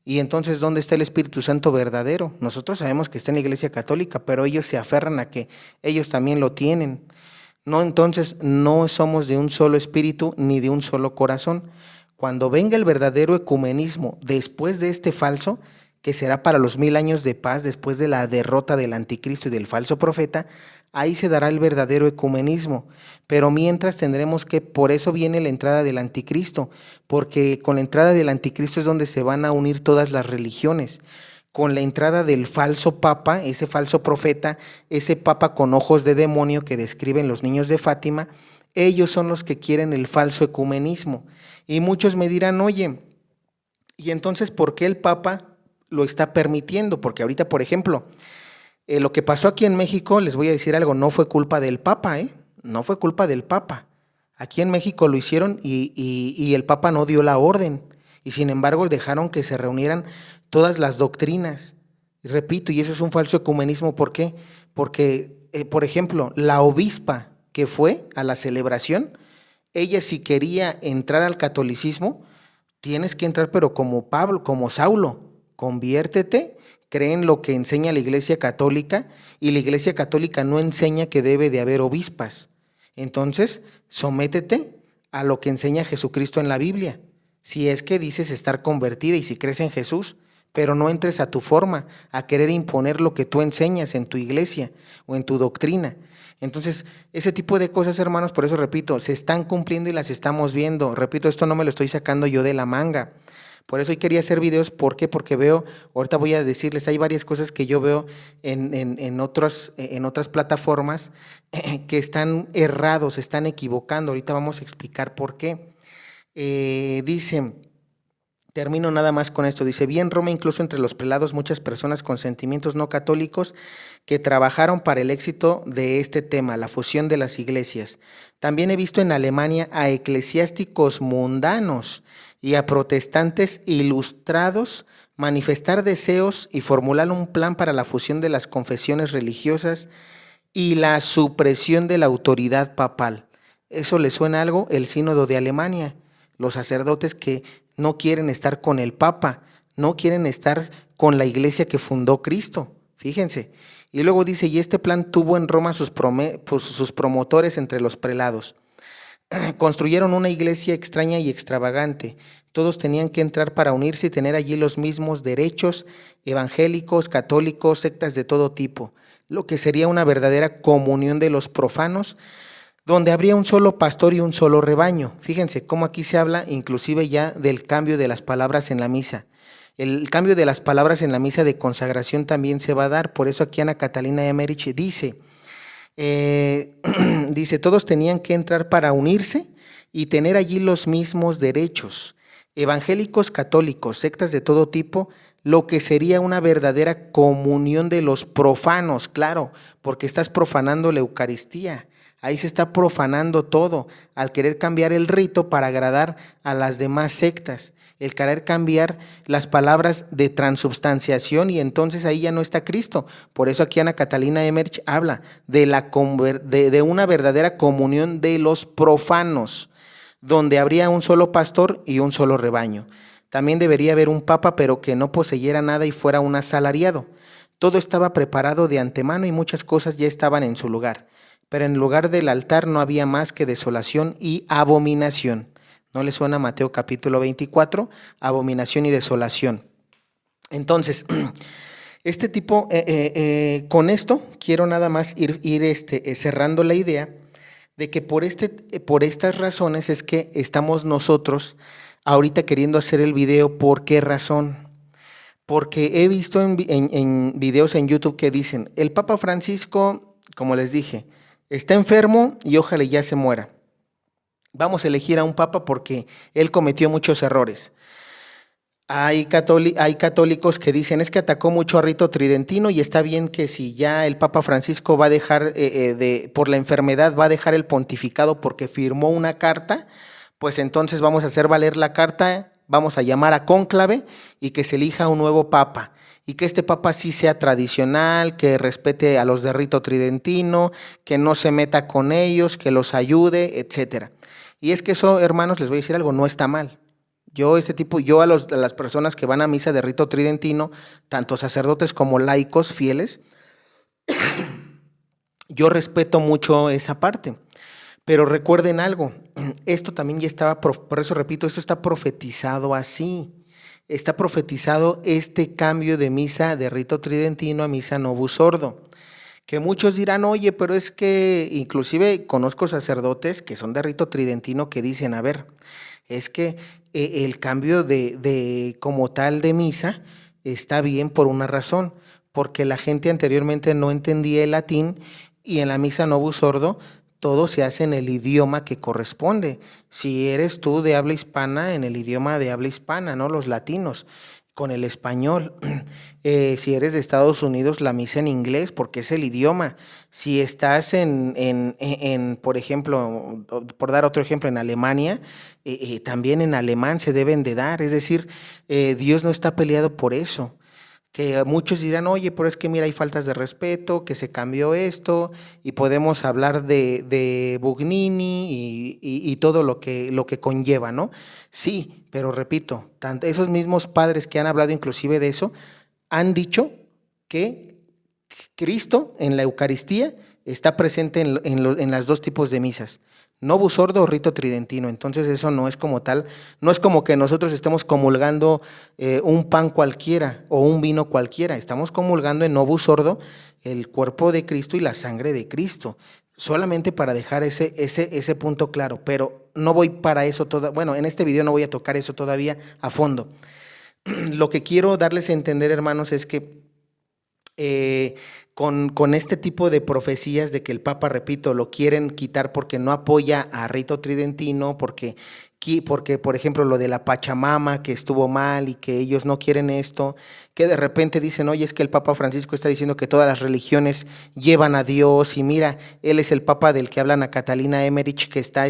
Y entonces, ¿dónde está el Espíritu Santo verdadero? Nosotros sabemos que está en la Iglesia Católica, pero ellos se aferran a que ellos también lo tienen. No, entonces no somos de un solo espíritu ni de un solo corazón. Cuando venga el verdadero ecumenismo después de este falso, que será para los 1000 años de paz después de la derrota del anticristo y del falso profeta, ahí se dará el verdadero ecumenismo. Pero mientras tendremos que, por eso viene la entrada del anticristo, porque con la entrada del anticristo es donde se van a unir todas las religiones. Con la entrada del falso papa, ese falso profeta, ese papa con ojos de demonio que describen los niños de Fátima, ellos son los que quieren el falso ecumenismo. Y muchos me dirán, oye, ¿y entonces por qué el papa lo está permitiendo? Porque ahorita, por ejemplo, lo que pasó aquí en México, les voy a decir algo, no fue culpa del Papa, no fue culpa del Papa. Aquí en México lo hicieron y el Papa no dio la orden. Y sin embargo dejaron que se reunieran todas las doctrinas. Y repito, y eso es un falso ecumenismo. ¿Por qué? Porque, por ejemplo, la obispa que fue a la celebración, ella si quería entrar al catolicismo, tienes que entrar pero como Pablo, como Saulo, conviértete, cree en lo que enseña la Iglesia Católica y la Iglesia Católica no enseña que debe de haber obispas. Entonces, sométete a lo que enseña Jesucristo en la Biblia, si es que dices estar convertida y si crees en Jesús, pero no entres a tu forma, a querer imponer lo que tú enseñas en tu iglesia o en tu doctrina. Entonces, ese tipo de cosas, hermanos, por eso repito, se están cumpliendo y las estamos viendo. Repito, esto no me lo estoy sacando yo de la manga. Por eso hoy quería hacer videos. ¿Por qué? Porque veo, ahorita voy a decirles, hay varias cosas que yo veo en otras plataformas que están errados, están equivocando. Ahorita vamos a explicar por qué. Dice, termino nada más con esto, dice, vi en Roma incluso entre los prelados muchas personas con sentimientos no católicos que trabajaron para el éxito de este tema, la fusión de las iglesias. También he visto en Alemania a eclesiásticos mundanos y a protestantes ilustrados manifestar deseos y formular un plan para la fusión de las confesiones religiosas y la supresión de la autoridad papal. ¿Eso le suena algo? El sínodo de Alemania. Los sacerdotes que no quieren estar con el Papa, no quieren estar con la iglesia que fundó Cristo, fíjense. Y luego dice, y este plan tuvo en Roma sus promotores entre los prelados. Construyeron una iglesia extraña y extravagante. Todos tenían que entrar para unirse y tener allí los mismos derechos, evangélicos, católicos, sectas de todo tipo, lo que sería una verdadera comunión de los profanos, donde habría un solo pastor y un solo rebaño. Fíjense cómo aquí se habla inclusive ya del cambio de las palabras en la misa. El cambio de las palabras en la misa de consagración también se va a dar. Por eso aquí Ana Catalina Emmerich dice, dice, todos tenían que entrar para unirse y tener allí los mismos derechos. Evangélicos, católicos, sectas de todo tipo, lo que sería una verdadera comunión de los profanos, claro, porque estás profanando la Eucaristía. Ahí se está profanando todo al querer cambiar el rito para agradar a las demás sectas, el querer cambiar las palabras de transubstanciación, y entonces ahí ya no está Cristo. Por eso aquí Ana Catalina Emmerich habla de una verdadera comunión de los profanos, donde habría un solo pastor y un solo rebaño. También debería haber un papa, pero que no poseyera nada y fuera un asalariado. Todo estaba preparado de antemano y muchas cosas ya estaban en su lugar. Pero en lugar del altar no había más que desolación y abominación. ¿No le suena Mateo capítulo 24? Abominación y desolación. Entonces, este tipo, con esto quiero nada más ir cerrando la idea de que por estas razones es que estamos nosotros ahorita queriendo hacer el video. ¿Por qué razón? Porque he visto en videos en YouTube que dicen, el Papa Francisco, como les dije, está enfermo y ojalá ya se muera. Vamos a elegir a un papa porque él cometió muchos errores. Hay católicos que dicen, es que atacó mucho a Rito Tridentino y está bien que si ya el Papa Francisco va a dejar, por la enfermedad, va a dejar el pontificado porque firmó una carta, pues entonces vamos a hacer valer la carta, vamos a llamar a cónclave y que se elija un nuevo papa. Y que este papa sí sea tradicional, que respete a los de Rito Tridentino, que no se meta con ellos, que los ayude, etcétera. Y es que eso, hermanos, les voy a decir algo, no está mal. Yo a las personas que van a misa de Rito Tridentino, tanto sacerdotes como laicos fieles, yo respeto mucho esa parte. Pero recuerden algo, esto también ya estaba, por eso repito, esto está profetizado así. Está profetizado este cambio de misa de Rito Tridentino a misa Novus Ordo, que muchos dirán, oye, pero es que inclusive conozco sacerdotes que son de Rito Tridentino que dicen, a ver, es que el cambio de como tal de misa está bien por una razón, porque la gente anteriormente no entendía el latín y en la misa Novus Ordo todo se hace en el idioma que corresponde. Si eres tú de habla hispana, en el idioma de habla hispana, ¿no? Los latinos, con el español. Si eres de Estados Unidos, la misa en inglés, porque es el idioma. Si estás por ejemplo, por dar otro ejemplo, en Alemania, también en alemán se deben de dar. Es decir, Dios no está peleado por eso. Que muchos dirán, oye, pero es que mira, hay faltas de respeto, que se cambió esto, y podemos hablar de Bugnini y todo lo que conlleva, ¿no? Sí, pero repito, esos mismos padres que han hablado inclusive de eso, han dicho que Cristo en la Eucaristía está presente en las dos tipos de misas, Novus Ordo o Rito Tridentino. Entonces eso no es como tal, no es como que nosotros estemos comulgando un pan cualquiera o un vino cualquiera, estamos comulgando en Novus Ordo el cuerpo de Cristo y la sangre de Cristo. solamente para dejar ese punto claro, pero no voy para eso bueno, en este video no voy a tocar eso todavía a fondo. Lo que quiero darles a entender, hermanos, es que con este tipo de profecías de que el Papa, repito, lo quieren quitar porque no apoya a rito tridentino, porque, por ejemplo, lo de la Pachamama, que estuvo mal y que ellos no quieren esto, que de repente dicen, oye, es que el Papa Francisco está diciendo que todas las religiones llevan a Dios, y mira, él es el Papa del que hablan a Catalina Emmerich, que está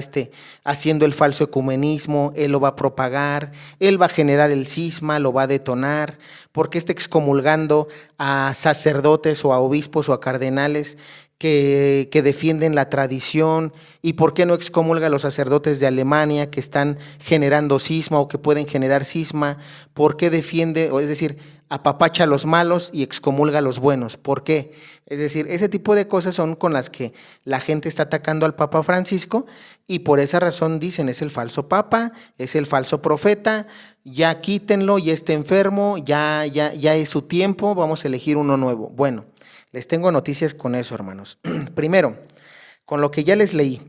haciendo el falso ecumenismo, él lo va a propagar, él va a generar el cisma, lo va a detonar, porque está excomulgando a sacerdotes o a obispos o a cardenales que defienden la tradición, y por qué no excomulga a los sacerdotes de Alemania que están generando cisma o que pueden generar cisma, por qué defiende, o es decir, apapacha a los malos y excomulga a los buenos, ¿por qué? Es decir, ese tipo de cosas son con las que la gente está atacando al Papa Francisco, y por esa razón dicen, es el falso Papa, es el falso profeta, ya quítenlo, ya está enfermo, ya es su tiempo, vamos a elegir uno nuevo. Bueno, les tengo noticias con eso, hermanos. Primero, con lo que ya les leí,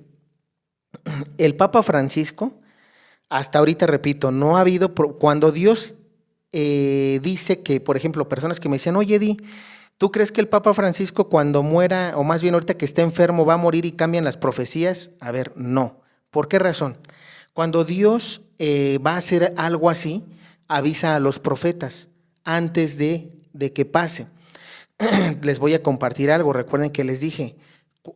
el Papa Francisco, hasta ahorita repito, no ha habido, cuando Dios dice que, por ejemplo, personas que me decían, oye, Di, ¿tú crees que el Papa Francisco cuando muera, o más bien ahorita que esté enfermo, va a morir y cambian las profecías? A ver, no. ¿Por qué razón? Cuando Dios va a hacer algo así, avisa a los profetas antes de que pase. Les voy a compartir algo. Recuerden que les dije,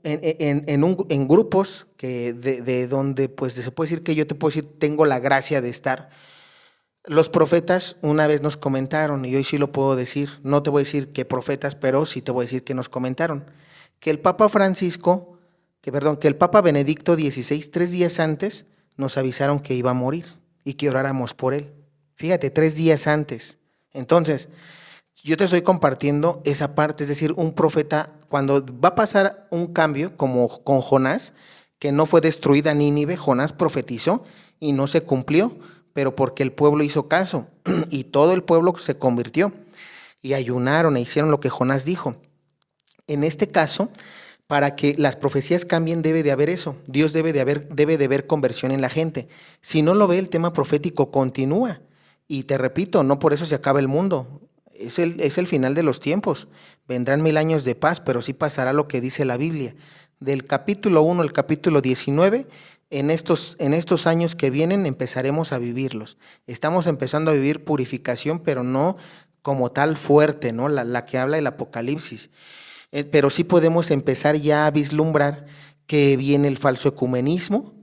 en grupos de donde pues se puede decir que yo te puedo decir, tengo la gracia de estar. Los profetas una vez nos comentaron, y hoy sí lo puedo decir, no te voy a decir qué profetas, pero sí te voy a decir que nos comentaron, que el Papa Francisco, que el Papa Benedicto XVI, 3 días antes, nos avisaron que iba a morir y que oráramos por él. Fíjate, 3 días antes. Entonces, yo te estoy compartiendo esa parte, es decir, un profeta, cuando va a pasar un cambio, como con Jonás, que no fue destruida Nínive, Jonás profetizó y no se cumplió, pero porque el pueblo hizo caso y todo el pueblo se convirtió y ayunaron e hicieron lo que Jonás dijo. En este caso, para que las profecías cambien debe de haber eso, Dios debe de haber conversión en la gente. Si no lo ve, el tema profético continúa. Y te repito, no por eso se acaba el mundo. Es el final de los tiempos. Vendrán 1000 años de paz, pero sí pasará lo que dice la Biblia. Del capítulo 1 al capítulo 19, en estos años que vienen empezaremos a vivirlos. Estamos empezando a vivir purificación, pero no como tal fuerte, ¿no? La que habla el Apocalipsis. Pero sí podemos empezar ya a vislumbrar que viene el falso ecumenismo,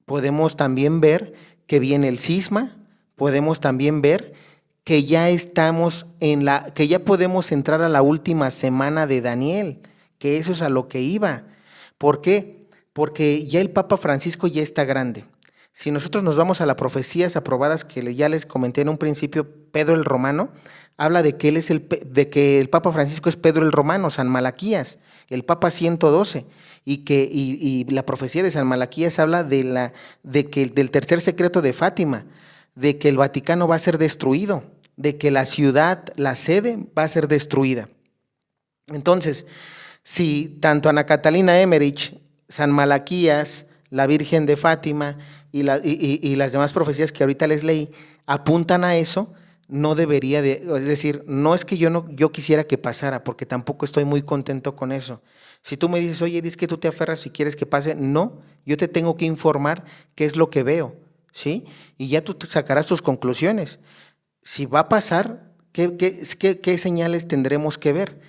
podemos también ver que viene el cisma, podemos también ver que ya estamos que ya podemos entrar a la última semana de Daniel, que eso es a lo que iba. ¿Por qué? Porque ya el Papa Francisco ya está grande. Si nosotros nos vamos a las profecías aprobadas que ya les comenté en un principio, Pedro el Romano habla de que de que el Papa Francisco es Pedro el Romano, San Malaquías, el Papa 112, y la profecía de San Malaquías habla del tercer secreto de Fátima, de que el Vaticano va a ser destruido, de que la ciudad, la sede, va a ser destruida. Entonces, si tanto Ana Catalina Emmerich, San Malaquías, la Virgen de Fátima y las demás profecías que ahorita les leí apuntan a eso, no debería es decir, no es que yo quisiera que pasara, porque tampoco estoy muy contento con eso. Si tú me dices, oye, dices que tú te aferras si quieres que pase, no, yo te tengo que informar qué es lo que veo, ¿sí? Y ya tú sacarás tus conclusiones. Si va a pasar, ¿qué señales tendremos que ver?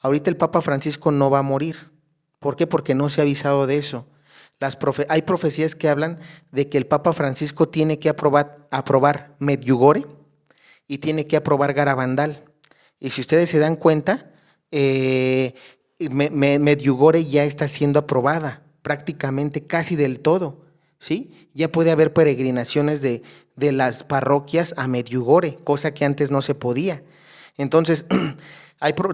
Ahorita el Papa Francisco no va a morir. ¿Por qué? Porque no se ha avisado de eso. Hay profecías que hablan de que el Papa Francisco tiene que aprobar Medjugorje y tiene que aprobar Garabandal. Y si ustedes se dan cuenta, Medjugorje ya está siendo aprobada prácticamente casi del todo, ¿sí? Ya puede haber peregrinaciones de las parroquias a Medjugorje, cosa que antes no se podía. Entonces,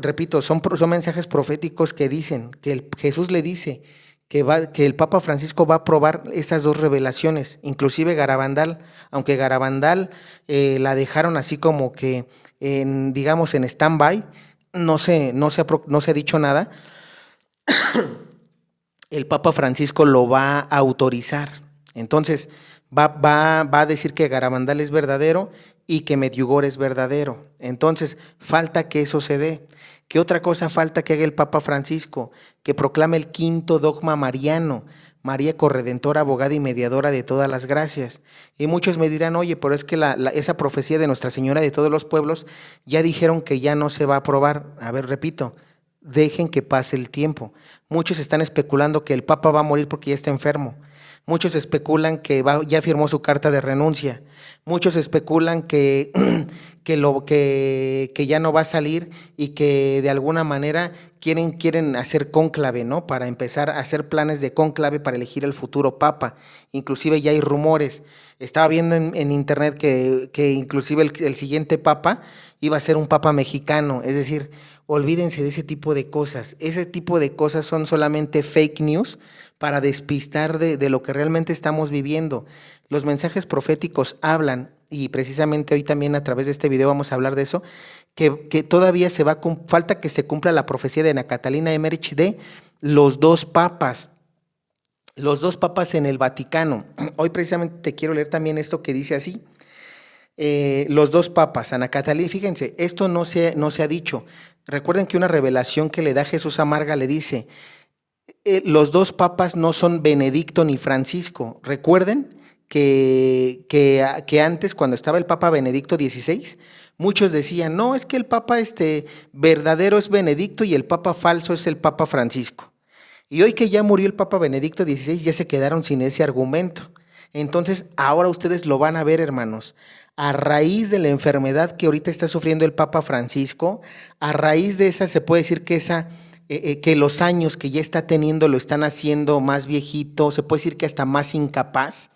repito, son mensajes proféticos que dicen, que Jesús le dice que el Papa Francisco va a aprobar esas dos revelaciones, inclusive Garabandal, aunque Garabandal la dejaron así como que, digamos, en stand-by, no se ha dicho nada. el Papa Francisco lo va a autorizar. Entonces, va a decir que Garabandal es verdadero y que Medjugorje es verdadero. Entonces, falta que eso se dé. ¿Qué otra cosa falta que haga el Papa Francisco? Que proclame el quinto dogma mariano, María corredentora, abogada y mediadora de todas las gracias. Y muchos me dirán, oye, pero es que esa profecía de Nuestra Señora de todos los pueblos ya dijeron que ya no se va a aprobar. A ver, repito, dejen que pase el tiempo. Muchos están especulando que el Papa va a morir porque ya está enfermo. Muchos especulan que ya firmó su carta de renuncia. Muchos especulan que, que ya no va a salir y que de alguna manera quieren hacer cónclave, ¿no? Para empezar a hacer planes de cónclave para elegir el futuro papa. Inclusive ya hay rumores. Estaba viendo en internet que inclusive el siguiente papa iba a ser un papa mexicano. Es decir, olvídense de ese tipo de cosas. Ese tipo de cosas son solamente fake news para despistar de lo que realmente estamos viviendo. Los mensajes proféticos hablan, y precisamente hoy también a través de este video vamos a hablar de eso, que todavía falta que se cumpla la profecía de Ana Catalina Emmerich de los dos papas en el Vaticano. Hoy precisamente te quiero leer también esto que dice así. Los dos papas, Ana Catalina, fíjense, esto no se ha dicho. Recuerden que una revelación que le da Jesús a Marga le dice, los dos papas no son Benedicto ni Francisco. Recuerden que antes, cuando estaba el Papa Benedicto XVI, muchos decían, no, es que el Papa verdadero es Benedicto y el Papa falso es el Papa Francisco. Y hoy que ya murió el Papa Benedicto XVI, ya se quedaron sin ese argumento. Entonces, ahora ustedes lo van a ver, hermanos. A raíz de la enfermedad que ahorita está sufriendo el Papa Francisco, a raíz de esa, se puede decir que los años que ya está teniendo lo están haciendo más viejito, se puede decir que hasta más incapaz.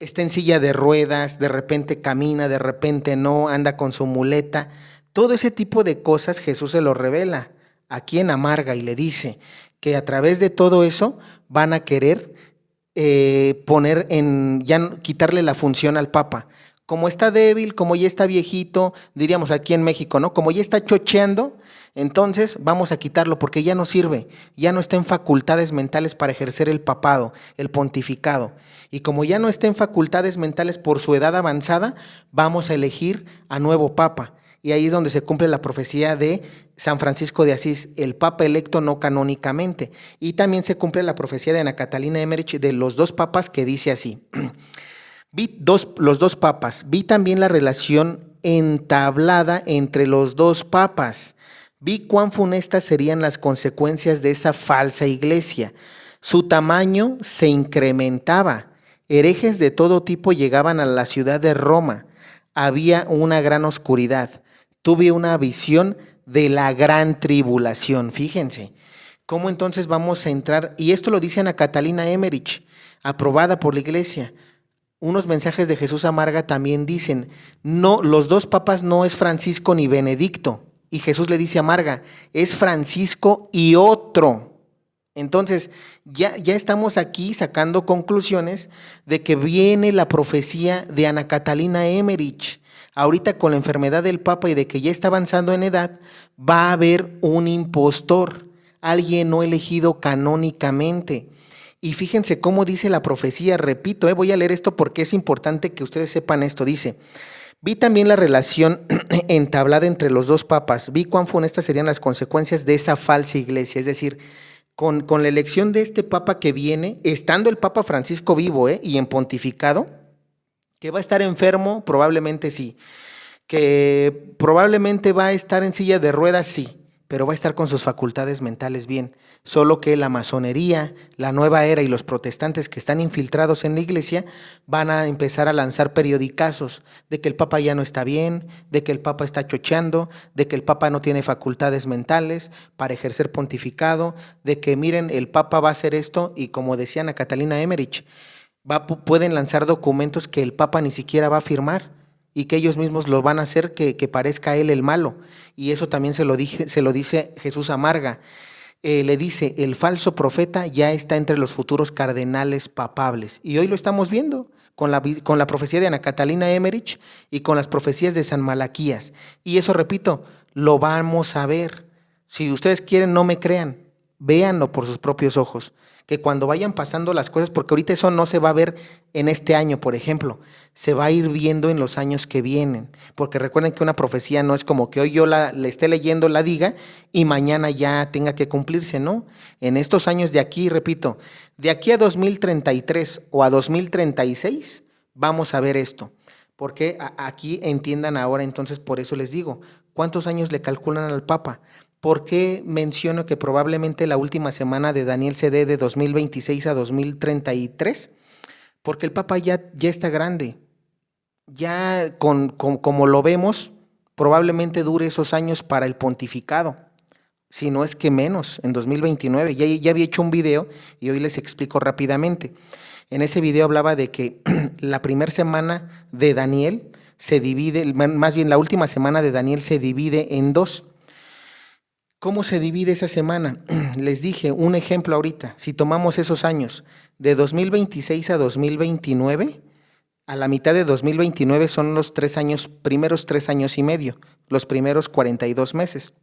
Está en silla de ruedas, de repente camina, de repente no, anda con su muleta. Todo ese tipo de cosas Jesús se lo revela aquí en Amarga y le dice que a través de todo eso van a querer quitarle la función al Papa. Como está débil, como ya está viejito, diríamos aquí en México, ¿no? Como ya está chocheando, entonces vamos a quitarlo porque ya no sirve, ya no está en facultades mentales para ejercer el papado, el pontificado. Y como ya no está en facultades mentales por su edad avanzada, vamos a elegir a nuevo papa. Y ahí es donde se cumple la profecía de San Francisco de Asís, el papa electo no canónicamente. Y también se cumple la profecía de Ana Catalina Emmerich de los dos papas que dice así. Los dos papas. Vi también la relación entablada entre los dos papas. Vi cuán funestas serían las consecuencias de esa falsa iglesia. Su tamaño se incrementaba. Herejes de todo tipo llegaban a la ciudad de Roma. Había una gran oscuridad. Tuve una visión de la gran tribulación. Fíjense, ¿cómo entonces vamos a entrar? Y esto lo dice Ana Catalina Emmerich, aprobada por la iglesia. Unos mensajes de Jesús a Marga también dicen, no, los dos papas no es Francisco ni Benedicto. Y Jesús le dice a Marga, es Francisco y otro. Entonces, ya estamos aquí sacando conclusiones de que viene la profecía de Ana Catalina Emmerich. Ahorita con la enfermedad del Papa y de que ya está avanzando en edad, va a haber un impostor, alguien no elegido canónicamente. Y fíjense cómo dice la profecía, repito, voy a leer esto porque es importante que ustedes sepan esto. Dice, vi también la relación entablada entre los dos papas, vi cuán funestas serían las consecuencias de esa falsa iglesia, es decir, con la elección de este papa que viene, estando el Papa Francisco vivo y en pontificado, que va a estar enfermo, probablemente sí, que probablemente va a estar en silla de ruedas, sí, pero va a estar con sus facultades mentales bien, solo que la masonería, la nueva era y los protestantes que están infiltrados en la iglesia van a empezar a lanzar periodicazos de que el Papa ya no está bien, de que el Papa está chocheando, de que el Papa no tiene facultades mentales para ejercer pontificado, de que miren, el Papa va a hacer esto y como decía Ana Catalina Emmerich, pueden lanzar documentos que el Papa ni siquiera va a firmar y que ellos mismos lo van a hacer que parezca a él el malo. Y eso también se lo dice Jesús a Marga. Le dice, el falso profeta ya está entre los futuros cardenales papables. Y hoy lo estamos viendo con la profecía de Ana Catalina Emmerich y con las profecías de San Malaquías. Y eso, repito, lo vamos a ver. Si ustedes quieren, no me crean, véanlo por sus propios ojos. que cuando vayan pasando las cosas, porque ahorita eso no se va a ver en este año, por ejemplo, se va a ir viendo en los años que vienen, porque recuerden que una profecía no es como que hoy yo la esté leyendo, la diga y mañana ya tenga que cumplirse, ¿no? En estos años de aquí, repito, de aquí a 2033 o a 2036, vamos a ver esto, porque aquí entiendan ahora, entonces por eso les digo, ¿cuántos años le calculan al Papa? ¿Por qué menciono que probablemente la última semana de Daniel se dé de 2026 a 2033? Porque el Papa ya está grande, ya como lo vemos, probablemente dure esos años para el pontificado, si no es que menos, en 2029. Ya había hecho un video y hoy les explico rápidamente. En ese video hablaba de que la primera semana de Daniel se divide, más bien la última semana de Daniel se divide en dos. ¿Cómo se divide esa semana? Les dije un ejemplo ahorita. Si tomamos esos años de 2026 a 2029, a la mitad de 2029 son los 3 años, primeros 3 años y medio, los primeros 42 meses.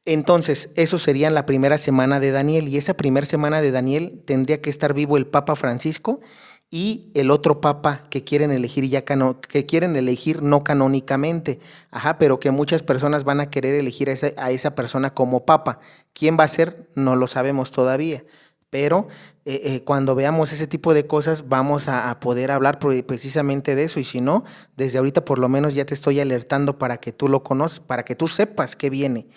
Entonces, eso sería la primera semana de Daniel, y esa primera semana de Daniel tendría que estar vivo el Papa Francisco y el otro papa que quieren elegir que quieren elegir no canónicamente, pero que muchas personas van a querer elegir a esa persona como papa. ¿Quién va a ser? No lo sabemos todavía, pero cuando veamos ese tipo de cosas vamos a poder hablar precisamente de eso, y si no, desde ahorita por lo menos ya te estoy alertando para que tú lo conozcas, para que tú sepas qué viene.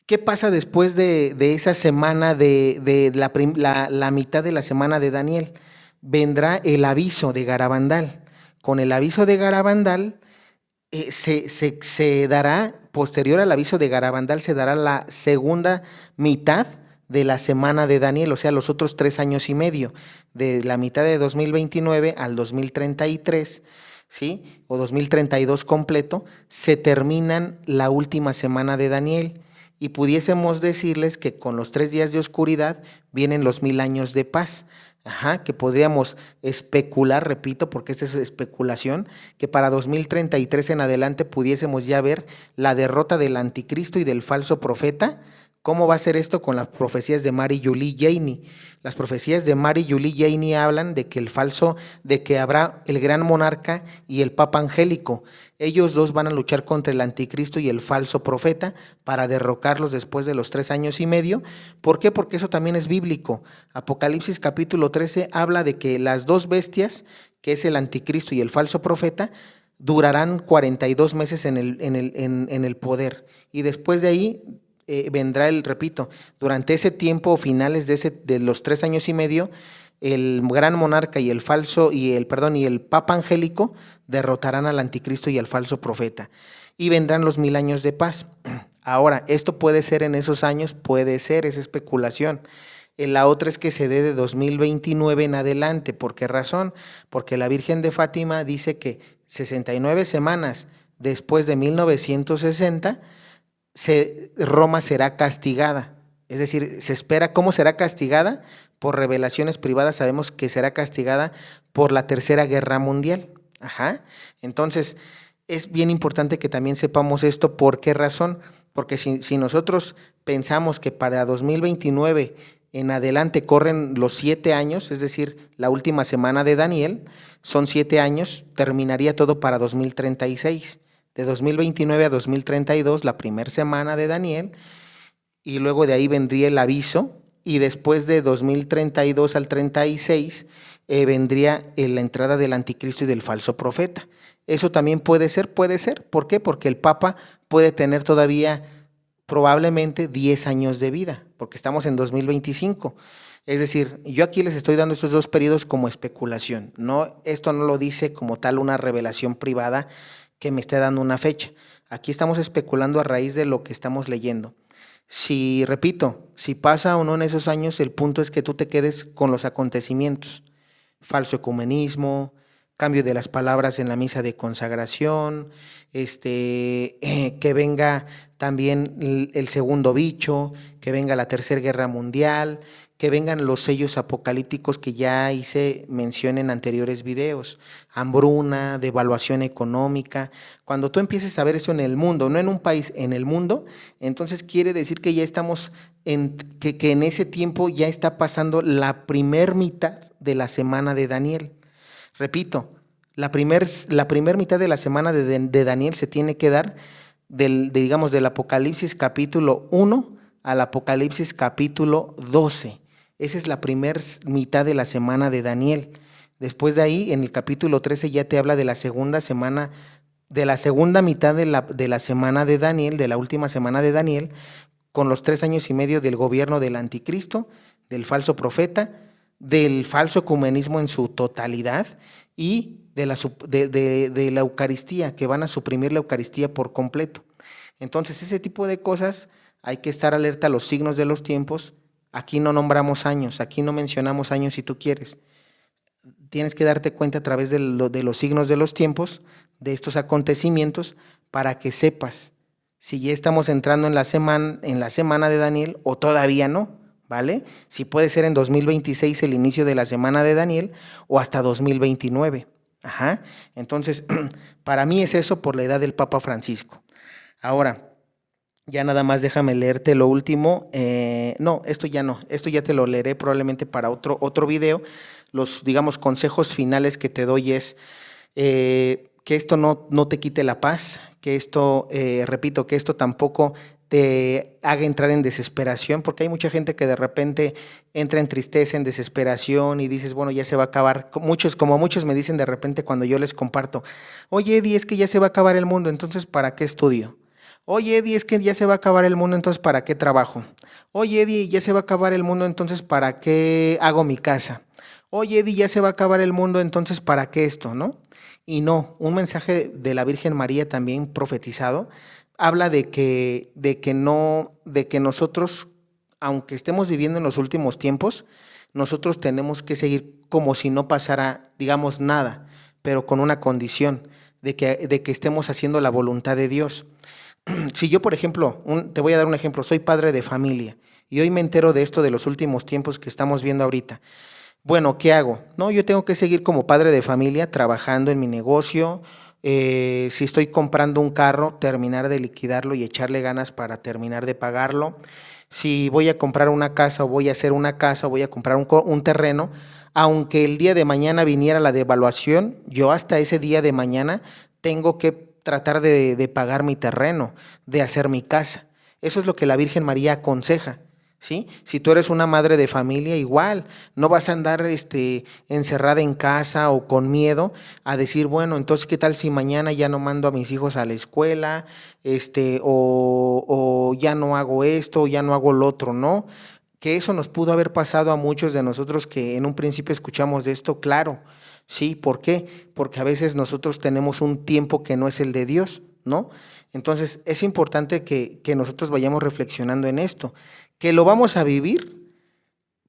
¿Qué pasa después de esa semana de la mitad de la semana de Daniel? Vendrá el aviso de Garabandal. Con el aviso de Garabandal se dará, posterior al aviso de Garabandal, se dará la segunda mitad de la semana de Daniel, o sea, los otros 3 años y medio, de la mitad de 2029 al 2033, ¿sí? O 2032 completo, se terminan la última semana de Daniel. Y pudiésemos decirles que con los 3 días de oscuridad vienen los 1000 años de paz. Que podríamos especular, repito, porque esta es especulación, que para 2033 en adelante pudiésemos ya ver la derrota del anticristo y del falso profeta. ¿Cómo va a ser esto con las profecías de Mary Julie Janey? Las profecías de Mary Julie Janey hablan de que habrá el gran monarca y el papa angélico. Ellos dos van a luchar contra el anticristo y el falso profeta para derrocarlos después de los 3 años y medio. ¿Por qué? Porque eso también es bíblico. Apocalipsis capítulo 13 habla de que las dos bestias, que es el anticristo y el falso profeta, durarán 42 meses en el poder. Y después de ahí vendrá repito, durante ese tiempo, finales de los 3 años y medio, el gran monarca y el papa angélico derrotarán al anticristo y al falso profeta, y vendrán los 1000 años de paz. Ahora, esto puede ser en esos años, puede ser, es especulación. La otra es que se dé de 2029 en adelante. ¿Por qué razón? Porque la Virgen de Fátima dice que 69 semanas después de 1960, Roma será castigada. Es decir, se espera. ¿Cómo será castigada? Por revelaciones privadas sabemos que será castigada por la Tercera Guerra Mundial. Entonces, es bien importante que también sepamos esto. ¿Por qué razón? Porque si nosotros pensamos que para 2029 en adelante corren los 7 años, es decir, la última semana de Daniel, son 7 años, terminaría todo para 2036. De 2029 a 2032, la primera semana de Daniel, y luego de ahí vendría el aviso, y después de 2032 al 36 vendría la entrada del anticristo y del falso profeta. Eso también puede ser. ¿Por qué? Porque el Papa puede tener todavía probablemente 10 años de vida, porque estamos en 2025. Es decir, yo aquí les estoy dando estos dos periodos como especulación. Esto no lo dice como tal una revelación privada que me esté dando una fecha. Aquí estamos especulando a raíz de lo que estamos leyendo. Repito, si pasa o no en esos años, el punto es que tú te quedes con los acontecimientos. Falso ecumenismo, cambio de las palabras en la misa de consagración, que venga también el segundo bicho, que venga la Tercera Guerra Mundial, que vengan los sellos apocalípticos que ya hice mención en anteriores videos, hambruna, devaluación económica. Cuando tú empieces a ver eso en el mundo, no en un país, en el mundo, entonces quiere decir que ya estamos, que en ese tiempo ya está pasando la primer mitad de la semana de Daniel. Repito, la primer mitad de la semana de Daniel se tiene que dar digamos, del Apocalipsis capítulo 1 al Apocalipsis capítulo 12. Esa es la primera mitad de la semana de Daniel. Después de ahí, en el capítulo 13 ya te habla de la segunda semana, de la segunda mitad de la semana de Daniel, de la última semana de Daniel, con los 3 años y medio del gobierno del anticristo, del falso profeta, del falso ecumenismo en su totalidad y de la Eucaristía, que van a suprimir la Eucaristía por completo. Entonces, ese tipo de cosas hay que estar alerta a los signos de los tiempos. Aquí no nombramos años, aquí no mencionamos años si tú quieres. Tienes que darte cuenta a través de los signos de los tiempos, de estos acontecimientos, para que sepas si ya estamos entrando en la semana de Daniel o todavía no, ¿vale? Si puede ser en 2026 el inicio de la semana de Daniel o hasta 2029. Ajá. Entonces, para mí es eso por la edad del Papa Francisco. Ahora, ya nada más déjame leerte lo último. No, esto ya te lo leeré probablemente para otro video. Los, digamos, consejos finales que te doy es que esto no te quite la paz, que esto, repito, que esto tampoco te haga entrar en desesperación, porque hay mucha gente que de repente entra en tristeza, en desesperación y dices, bueno, ya se va a acabar. Como muchos me dicen de repente cuando yo les comparto, oye, Eddie, es que ya se va a acabar el mundo, entonces ¿para qué estudio? Oye, Eddie, es que ya se va a acabar el mundo, entonces ¿para qué trabajo? Oye, Eddie, ya se va a acabar el mundo, entonces ¿para qué hago mi casa? Oye, Eddie, ya se va a acabar el mundo, entonces ¿para qué esto, no? Y no, un mensaje de la Virgen María también profetizado habla de que nosotros, aunque estemos viviendo en los últimos tiempos, nosotros tenemos que seguir como si no pasara, digamos, nada, pero con una condición de que estemos haciendo la voluntad de Dios. Si yo, por ejemplo, te voy a dar un ejemplo, soy padre de familia y hoy me entero de esto de los últimos tiempos que estamos viendo ahorita. Bueno, ¿qué hago? No, yo tengo que seguir como padre de familia trabajando en mi negocio. Si estoy comprando un carro, terminar de liquidarlo y echarle ganas para terminar de pagarlo. Si voy a comprar una casa o voy a hacer una casa o voy a comprar un terreno, aunque el día de mañana viniera la devaluación, yo hasta ese día de mañana tengo que tratar de pagar mi terreno, de hacer mi casa. Eso es lo que la Virgen María aconseja. ¿Sí? Si tú eres una madre de familia, igual, no vas a andar encerrada en casa o con miedo a decir, bueno, entonces, ¿qué tal si mañana ya no mando a mis hijos a la escuela, o ya no hago esto, o ya no hago lo otro, ¿no? Que eso nos pudo haber pasado a muchos de nosotros que en un principio escuchamos de esto, claro, ¿sí? ¿Por qué? Porque a veces nosotros tenemos un tiempo que no es el de Dios, ¿no? Entonces, es importante que nosotros vayamos reflexionando en esto. ¿Que lo vamos a vivir?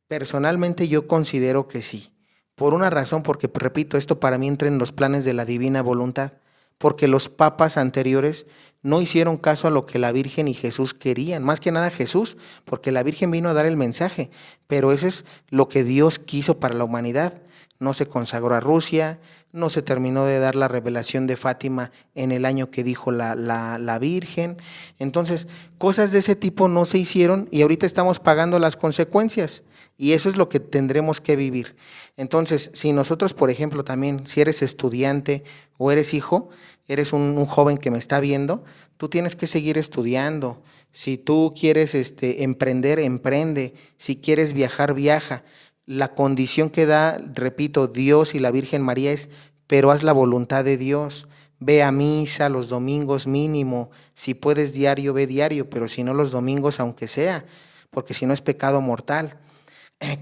Personalmente yo considero que sí. Por una razón, porque repito, esto para mí entra en los planes de la divina voluntad, porque los papas anteriores no hicieron caso a lo que la Virgen y Jesús querían, más que nada Jesús, porque la Virgen vino a dar el mensaje, pero eso es lo que Dios quiso para la humanidad. No se consagró a Rusia, no se terminó de dar la revelación de Fátima en el año que dijo la Virgen. Entonces, cosas de ese tipo no se hicieron y ahorita estamos pagando las consecuencias y eso es lo que tendremos que vivir. Entonces, si nosotros, por ejemplo, también, si eres estudiante o eres hijo, eres un joven que me está viendo, tú tienes que seguir estudiando. Si tú quieres emprender, emprende. Si quieres viajar, viaja. La condición que da, repito, Dios y la Virgen María es, pero haz la voluntad de Dios. Ve a misa los domingos mínimo. Si puedes diario, ve diario, pero si no los domingos, aunque sea, porque si no es pecado mortal.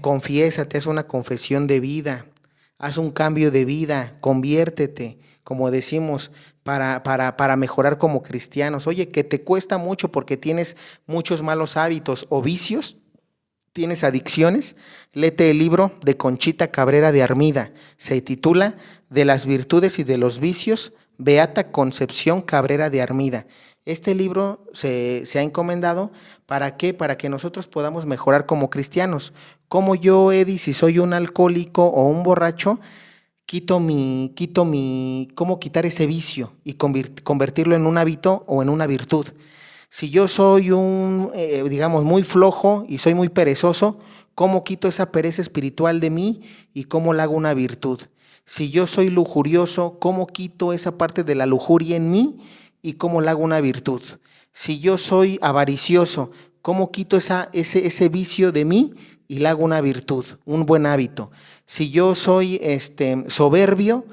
Confiésate, haz una confesión de vida, haz un cambio de vida, conviértete, como decimos, para mejorar como cristianos. Oye, que te cuesta mucho porque tienes muchos malos hábitos o vicios, tienes adicciones, léete el libro de Conchita Cabrera de Armida, se titula De las virtudes y de los vicios Beata Concepción Cabrera de Armida. Este libro se ha encomendado, ¿para qué? Para que nosotros podamos mejorar como cristianos. Como yo, Eddie, si soy un alcohólico o un borracho, cómo quitar ese vicio y convertirlo en un hábito o en una virtud. Si yo soy digamos, muy flojo y soy muy perezoso, ¿cómo quito esa pereza espiritual de mí y cómo la hago una virtud? Si yo soy lujurioso, ¿cómo quito esa parte de la lujuria en mí y cómo la hago una virtud? Si yo soy avaricioso, ¿cómo quito ese vicio de mí y la hago una virtud, un buen hábito? Si yo soy soberbio,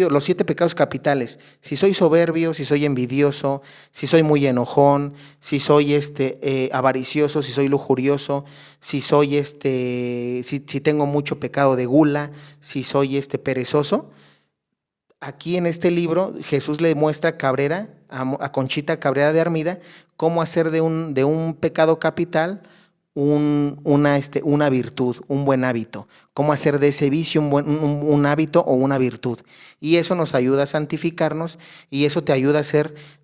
los 7 pecados capitales. Si soy soberbio, si soy envidioso, si soy muy enojón, si soy avaricioso, si soy lujurioso, si tengo mucho pecado de gula, si soy perezoso. Aquí en este libro Jesús le muestra a Conchita Cabrera de Armida cómo hacer de un pecado capital una virtud, un buen hábito, cómo hacer de ese vicio un hábito o una virtud. Y eso nos ayuda a santificarnos y eso te ayuda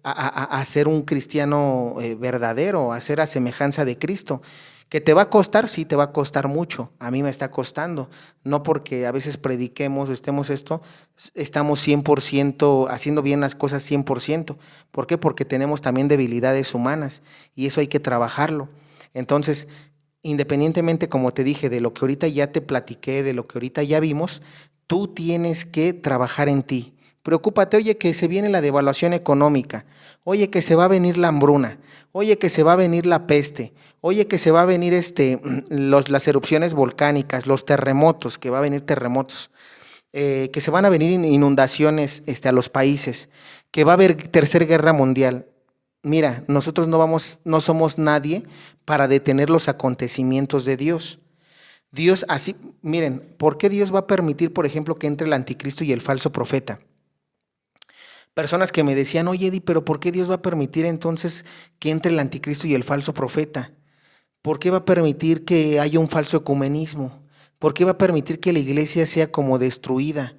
a ser un cristiano verdadero, a ser a semejanza de Cristo. ¿Que te va a costar? Sí, te va a costar mucho. A mí me está costando. No porque a veces prediquemos o estamos 100% haciendo bien las cosas 100%. ¿Por qué? Porque tenemos también debilidades humanas y eso hay que trabajarlo. Entonces, independientemente, como te dije, de lo que ahorita ya te platiqué, de lo que ahorita ya vimos, tú tienes que trabajar en ti. Preocúpate, oye, que se viene la devaluación económica, oye, que se va a venir la hambruna, oye, que se va a venir la peste, oye, que se va a venir las erupciones volcánicas, los terremotos, que va a venir terremotos, que se van a venir inundaciones a los países, que va a haber tercera guerra mundial. Mira, nosotros no somos nadie para detener los acontecimientos de Dios. Dios así, miren, ¿por qué Dios va a permitir, por ejemplo, que entre el anticristo y el falso profeta? Personas que me decían, oye, Eddie, pero ¿por qué Dios va a permitir entonces que entre el anticristo y el falso profeta? ¿Por qué va a permitir que haya un falso ecumenismo? ¿Por qué va a permitir que la iglesia sea como destruida?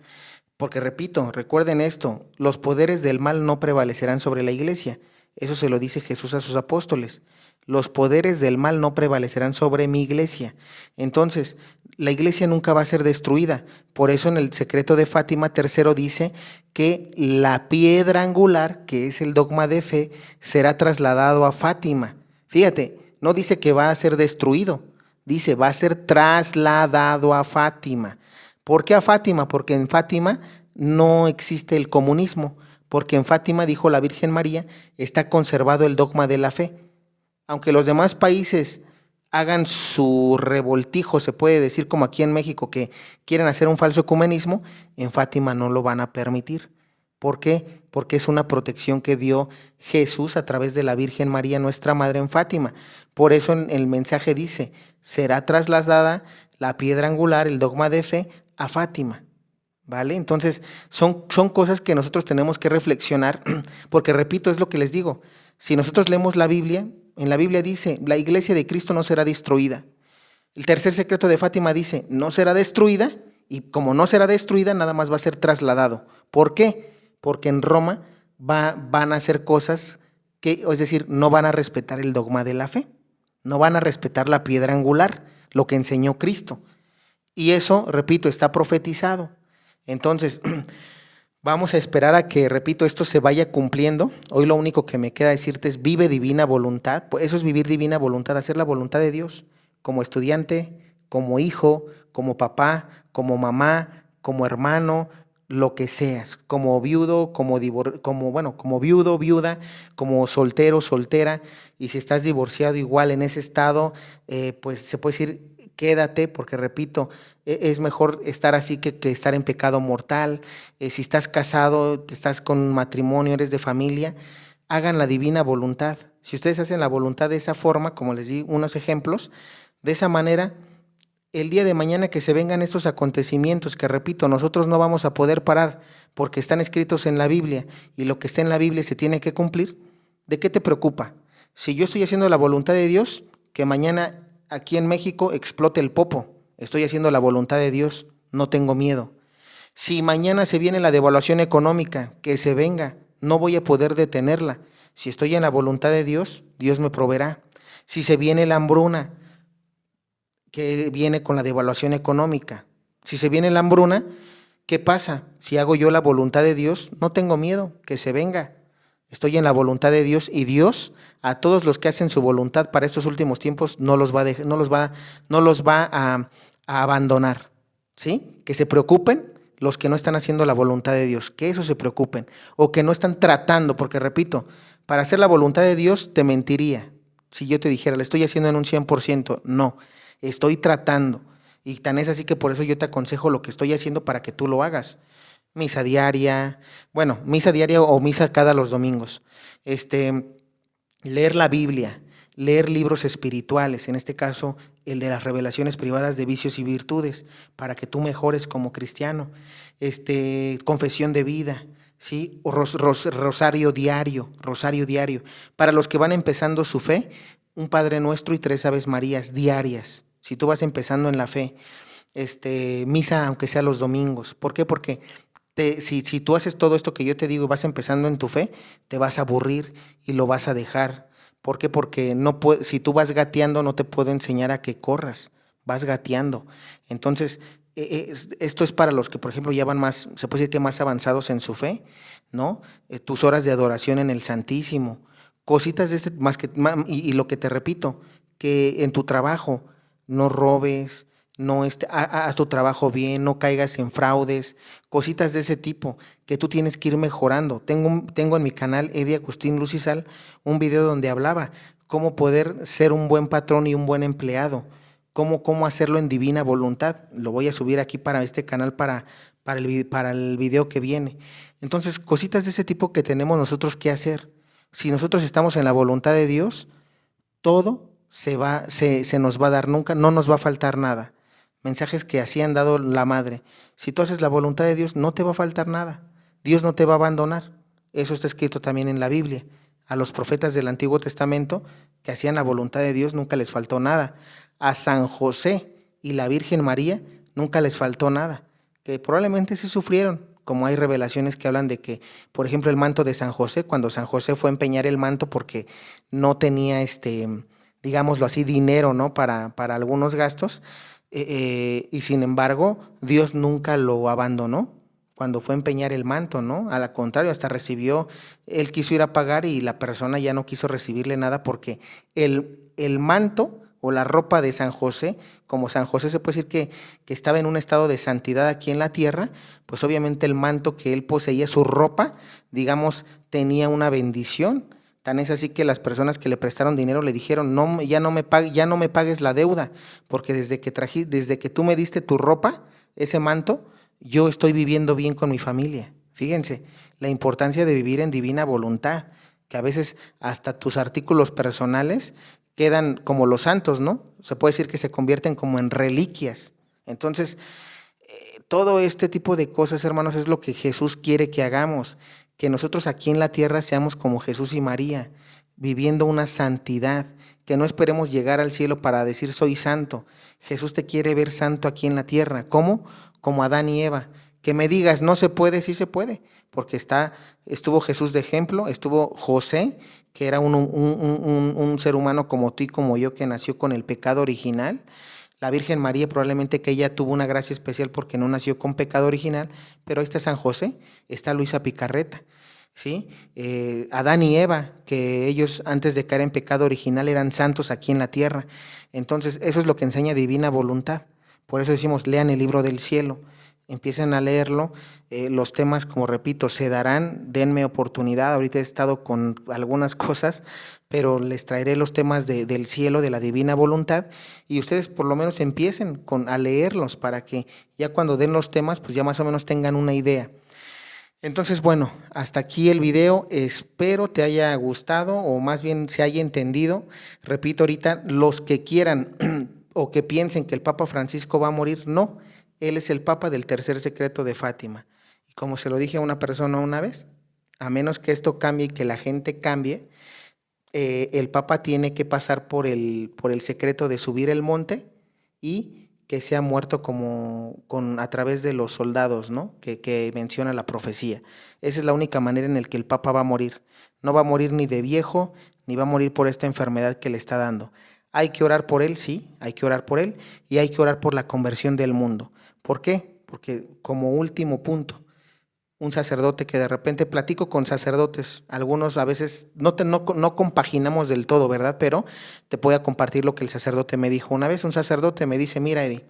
Porque repito, recuerden esto, los poderes del mal no prevalecerán sobre la iglesia. Eso se lo dice Jesús a sus apóstoles. Los poderes del mal no prevalecerán sobre mi iglesia. Entonces, la iglesia nunca va a ser destruida. Por eso en el secreto de Fátima III dice que la piedra angular, que es el dogma de fe, será trasladado a Fátima. Fíjate, no dice que va a ser destruido, dice va a ser trasladado a Fátima. ¿Por qué a Fátima? Porque en Fátima no existe el comunismo, porque en Fátima, dijo la Virgen María, está conservado el dogma de la fe. Aunque los demás países hagan su revoltijo, se puede decir como aquí en México, que quieren hacer un falso ecumenismo, en Fátima no lo van a permitir. ¿Por qué? Porque es una protección que dio Jesús a través de la Virgen María, nuestra Madre en Fátima. Por eso en el mensaje dice, será trasladada la piedra angular, el dogma de fe, a Fátima. ¿Vale? Entonces, son cosas que nosotros tenemos que reflexionar, porque repito, es lo que les digo. Si nosotros leemos la Biblia, en la Biblia dice, la iglesia de Cristo no será destruida. El tercer secreto de Fátima dice, no será destruida, y como no será destruida, nada más va a ser trasladado. ¿Por qué? Porque en Roma van a hacer cosas es decir, no van a respetar el dogma de la fe, no van a respetar la piedra angular, lo que enseñó Cristo. Y eso, repito, está profetizado. Entonces, vamos a esperar a que, repito, esto se vaya cumpliendo. Hoy lo único que me queda decirte es vive divina voluntad. Pues eso es vivir divina voluntad, hacer la voluntad de Dios, como estudiante, como hijo, como papá, como mamá, como hermano, lo que seas, como viudo, como viudo, viuda, como soltero, soltera, y si estás divorciado igual en ese estado, pues se puede decir, quédate, porque repito, es mejor estar así que estar en pecado mortal. Si estás casado, estás con matrimonio, eres de familia, hagan la divina voluntad. Si ustedes hacen la voluntad de esa forma, como les di unos ejemplos, de esa manera, el día de mañana que se vengan estos acontecimientos, que repito, nosotros no vamos a poder parar porque están escritos en la Biblia y lo que está en la Biblia se tiene que cumplir, ¿de qué te preocupa? Si yo estoy haciendo la voluntad de Dios, que mañana aquí en México explote el popo, estoy haciendo la voluntad de Dios, no tengo miedo. Si mañana se viene la devaluación económica, que se venga, no voy a poder detenerla. Si estoy en la voluntad de Dios, Dios me proveerá. Si se viene la hambruna, que viene con la devaluación económica. Si se viene la hambruna, ¿qué pasa? Si hago yo la voluntad de Dios, no tengo miedo, que se venga. Estoy en la voluntad de Dios y Dios a todos los que hacen su voluntad para estos últimos tiempos no los va a abandonar, ¿sí? Que se preocupen los que no están haciendo la voluntad de Dios, que eso se preocupen, o que no están tratando, porque repito, para hacer la voluntad de Dios te mentiría. Si yo te dijera, le estoy haciendo en un 100%, no, estoy tratando. Y tan es así que por eso yo te aconsejo lo que estoy haciendo para que tú lo hagas. Misa diaria, bueno, misa diaria o misa cada los domingos. Leer la Biblia, leer libros espirituales, en este caso el de las revelaciones privadas de vicios y virtudes, para que tú mejores como cristiano. Confesión de vida, ¿sí? O rosario diario, rosario diario. Para los que van empezando su fe, un Padre Nuestro y 3 Aves Marías diarias. Si tú vas empezando en la fe, misa aunque sea los domingos. ¿Por qué? Porque si tú haces todo esto que yo te digo y vas empezando en tu fe, te vas a aburrir y lo vas a dejar. ¿Por qué? Porque no si tú vas gateando, no te puedo enseñar a que corras, vas gateando. Entonces, esto es para los que, por ejemplo, ya van más, se puede decir que más avanzados en su fe, ¿no? Tus horas de adoración en el Santísimo, cositas de y lo que te repito, que en tu trabajo no robes, no haz tu trabajo bien, no caigas en fraudes, cositas de ese tipo que tú tienes que ir mejorando. Tengo en mi canal Eddie Agustín Luz y Sal un video donde hablaba cómo poder ser un buen patrón y un buen empleado, cómo hacerlo en divina voluntad. Lo voy a subir aquí para este canal para el video que viene. Entonces, cositas de ese tipo que tenemos nosotros que hacer. Si nosotros estamos en la voluntad de Dios, todo se nos va a dar, nunca, no nos va a faltar nada. Mensajes que así han dado la madre. Si tú haces la voluntad de Dios, no te va a faltar nada. Dios no te va a abandonar. Eso está escrito también en la Biblia. A los profetas del Antiguo Testamento que hacían la voluntad de Dios nunca les faltó nada. A San José y la Virgen María nunca les faltó nada. Que probablemente sí sufrieron, como hay revelaciones que hablan de que, por ejemplo, el manto de San José, cuando San José fue a empeñar el manto porque no tenía, digámoslo así, dinero, ¿no? Para algunos gastos, y sin embargo, Dios nunca lo abandonó cuando fue a empeñar el manto, ¿no? Al contrario, hasta recibió, él quiso ir a pagar y la persona ya no quiso recibirle nada porque el manto o la ropa de San José, como San José se puede decir que estaba en un estado de santidad aquí en la tierra, pues obviamente el manto que él poseía, su ropa, digamos, tenía una bendición. Tan es así que las personas que le prestaron dinero le dijeron, no, ya no me pagues la deuda, porque desde que tú me diste tu ropa, ese manto, yo estoy viviendo bien con mi familia. Fíjense, la importancia de vivir en divina voluntad, que a veces hasta tus artículos personales quedan como los santos, ¿no? Se puede decir que se convierten como en reliquias. Entonces, todo este tipo de cosas, hermanos, es lo que Jesús quiere que hagamos, que nosotros aquí en la tierra seamos como Jesús y María, viviendo una santidad, que no esperemos llegar al cielo para decir soy santo. Jesús te quiere ver santo aquí en la tierra. ¿Cómo? Como Adán y Eva. Que me digas, no se puede, sí se puede, porque estuvo Jesús de ejemplo, estuvo José, que era un ser humano como tú y como yo, que nació con el pecado original. La Virgen María probablemente que ella tuvo una gracia especial porque no nació con pecado original, pero ahí está San José, está Luisa Picarreta, ¿sí? Adán y Eva, que ellos antes de caer en pecado original eran santos aquí en la tierra. Entonces, eso es lo que enseña divina voluntad. Por eso decimos, lean el libro del cielo, empiecen a leerlo. Los temas, como repito, se darán, denme oportunidad. Ahorita he estado con algunas cosas, pero les traeré los temas del cielo, de la divina voluntad, y ustedes por lo menos empiecen a leerlos para que ya cuando den los temas, pues ya más o menos tengan una idea. Entonces, bueno, hasta aquí el video, espero te haya gustado o más bien se haya entendido. Repito ahorita, los que quieran o que piensen que el Papa Francisco va a morir, no, él es el Papa del tercer secreto de Fátima. Y como se lo dije a una persona una vez, a menos que esto cambie y que la gente cambie, el Papa tiene que pasar por el secreto de subir el monte y que sea muerto como a través de los soldados, ¿no? Que menciona la profecía. Esa es la única manera en la que el Papa va a morir. No va a morir ni de viejo, ni va a morir por esta enfermedad que le está dando. Hay que orar por él, sí, hay que orar por él, y hay que orar por la conversión del mundo. ¿Por qué? Porque como último punto, un sacerdote que de repente platico con sacerdotes, algunos a veces no compaginamos del todo, ¿verdad? Pero te voy a compartir lo que el sacerdote me dijo. Una vez un sacerdote me dice, mira, Eddie,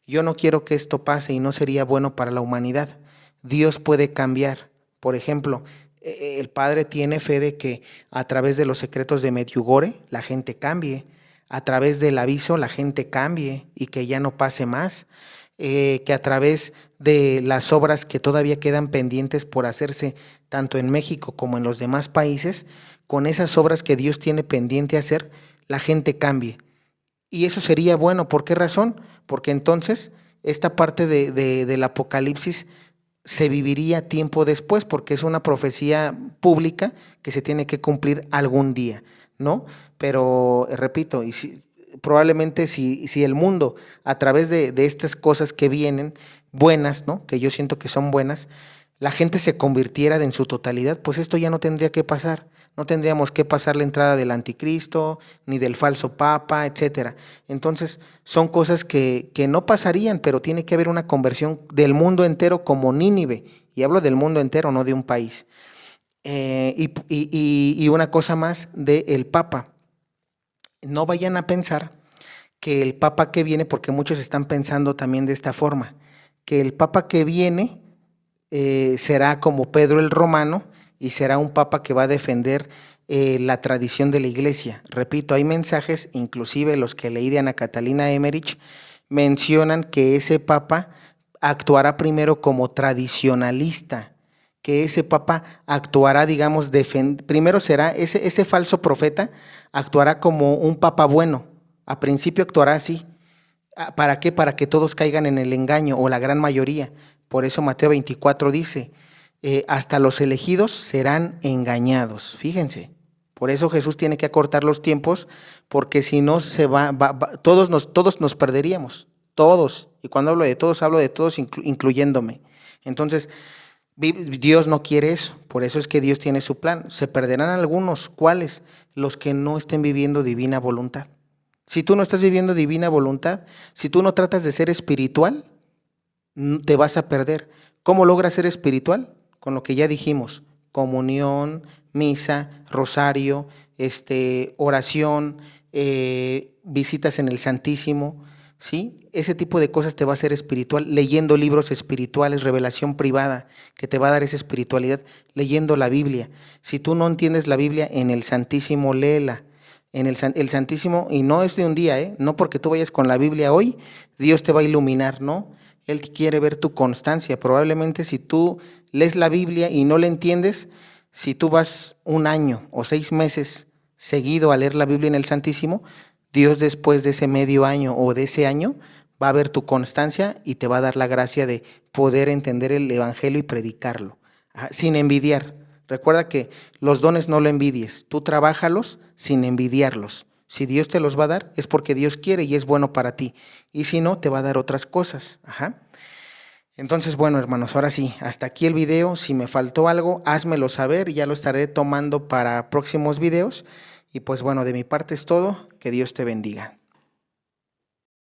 yo no quiero que esto pase y no sería bueno para la humanidad. Dios puede cambiar. Por ejemplo, el padre tiene fe de que a través de los secretos de Medjugorje la gente cambie, a través del aviso la gente cambie y que ya no pase más, que a través de las obras que todavía quedan pendientes por hacerse tanto en México como en los demás países, con esas obras que Dios tiene pendiente hacer, la gente cambie. Y eso sería bueno. ¿Por qué razón? Porque entonces esta parte del Apocalipsis se viviría tiempo después, porque es una profecía pública que se tiene que cumplir algún día, ¿no? Pero repito, y probablemente si el mundo a través de estas cosas que vienen, buenas, ¿no? Que yo siento que son buenas, la gente se convirtiera en su totalidad, pues esto ya no tendría que pasar. No tendríamos que pasar la entrada del anticristo, ni del falso papa, etcétera. Entonces, son cosas que no pasarían, pero tiene que haber una conversión del mundo entero como Nínive. Y hablo del mundo entero, no de un país. Y una cosa más del papa. No vayan a pensar que el papa que viene, porque muchos están pensando también de esta forma, que el papa que viene será como Pedro el Romano y será un papa que va a defender la tradición de la iglesia. Repito, hay mensajes, inclusive los que leí de Ana Catalina Emmerich, mencionan que ese papa actuará primero como tradicionalista, que ese papa actuará, digamos, primero será, ese falso profeta actuará como un papa bueno, a principio actuará así. ¿Para qué? Para que todos caigan en el engaño, o la gran mayoría. Por eso Mateo 24 dice, hasta los elegidos serán engañados. Fíjense, por eso Jesús tiene que acortar los tiempos, porque si no todos nos perderíamos, todos. Y cuando hablo de todos incluyéndome. Entonces, Dios no quiere eso, por eso es que Dios tiene su plan. Se perderán algunos, ¿cuáles? Los que no estén viviendo divina voluntad. Si tú no estás viviendo divina voluntad, si tú no tratas de ser espiritual, te vas a perder. ¿Cómo logras ser espiritual? Con lo que ya dijimos, comunión, misa, rosario, oración, visitas en el Santísimo, ¿sí? Ese tipo de cosas te va a hacer espiritual, leyendo libros espirituales, revelación privada, que te va a dar esa espiritualidad, leyendo la Biblia. Si tú no entiendes la Biblia, en el Santísimo léela. El Santísimo, y no es de un día, no porque tú vayas con la Biblia hoy, Dios te va a iluminar, ¿no? Él quiere ver tu constancia. Probablemente si tú lees la Biblia y no la entiendes, si tú vas un año o 6 meses seguido a leer la Biblia en el Santísimo, Dios después de ese medio año o de ese año va a ver tu constancia y te va a dar la gracia de poder entender el Evangelio y predicarlo, sin envidiar. Recuerda que los dones no lo envidies, tú trabájalos sin envidiarlos. Si Dios te los va a dar, es porque Dios quiere y es bueno para ti. Y si no, te va a dar otras cosas. Entonces, bueno, hermanos, ahora sí, hasta aquí el video. Si me faltó algo, házmelo saber y ya lo estaré tomando para próximos videos. Y pues bueno, de mi parte es todo. Que Dios te bendiga.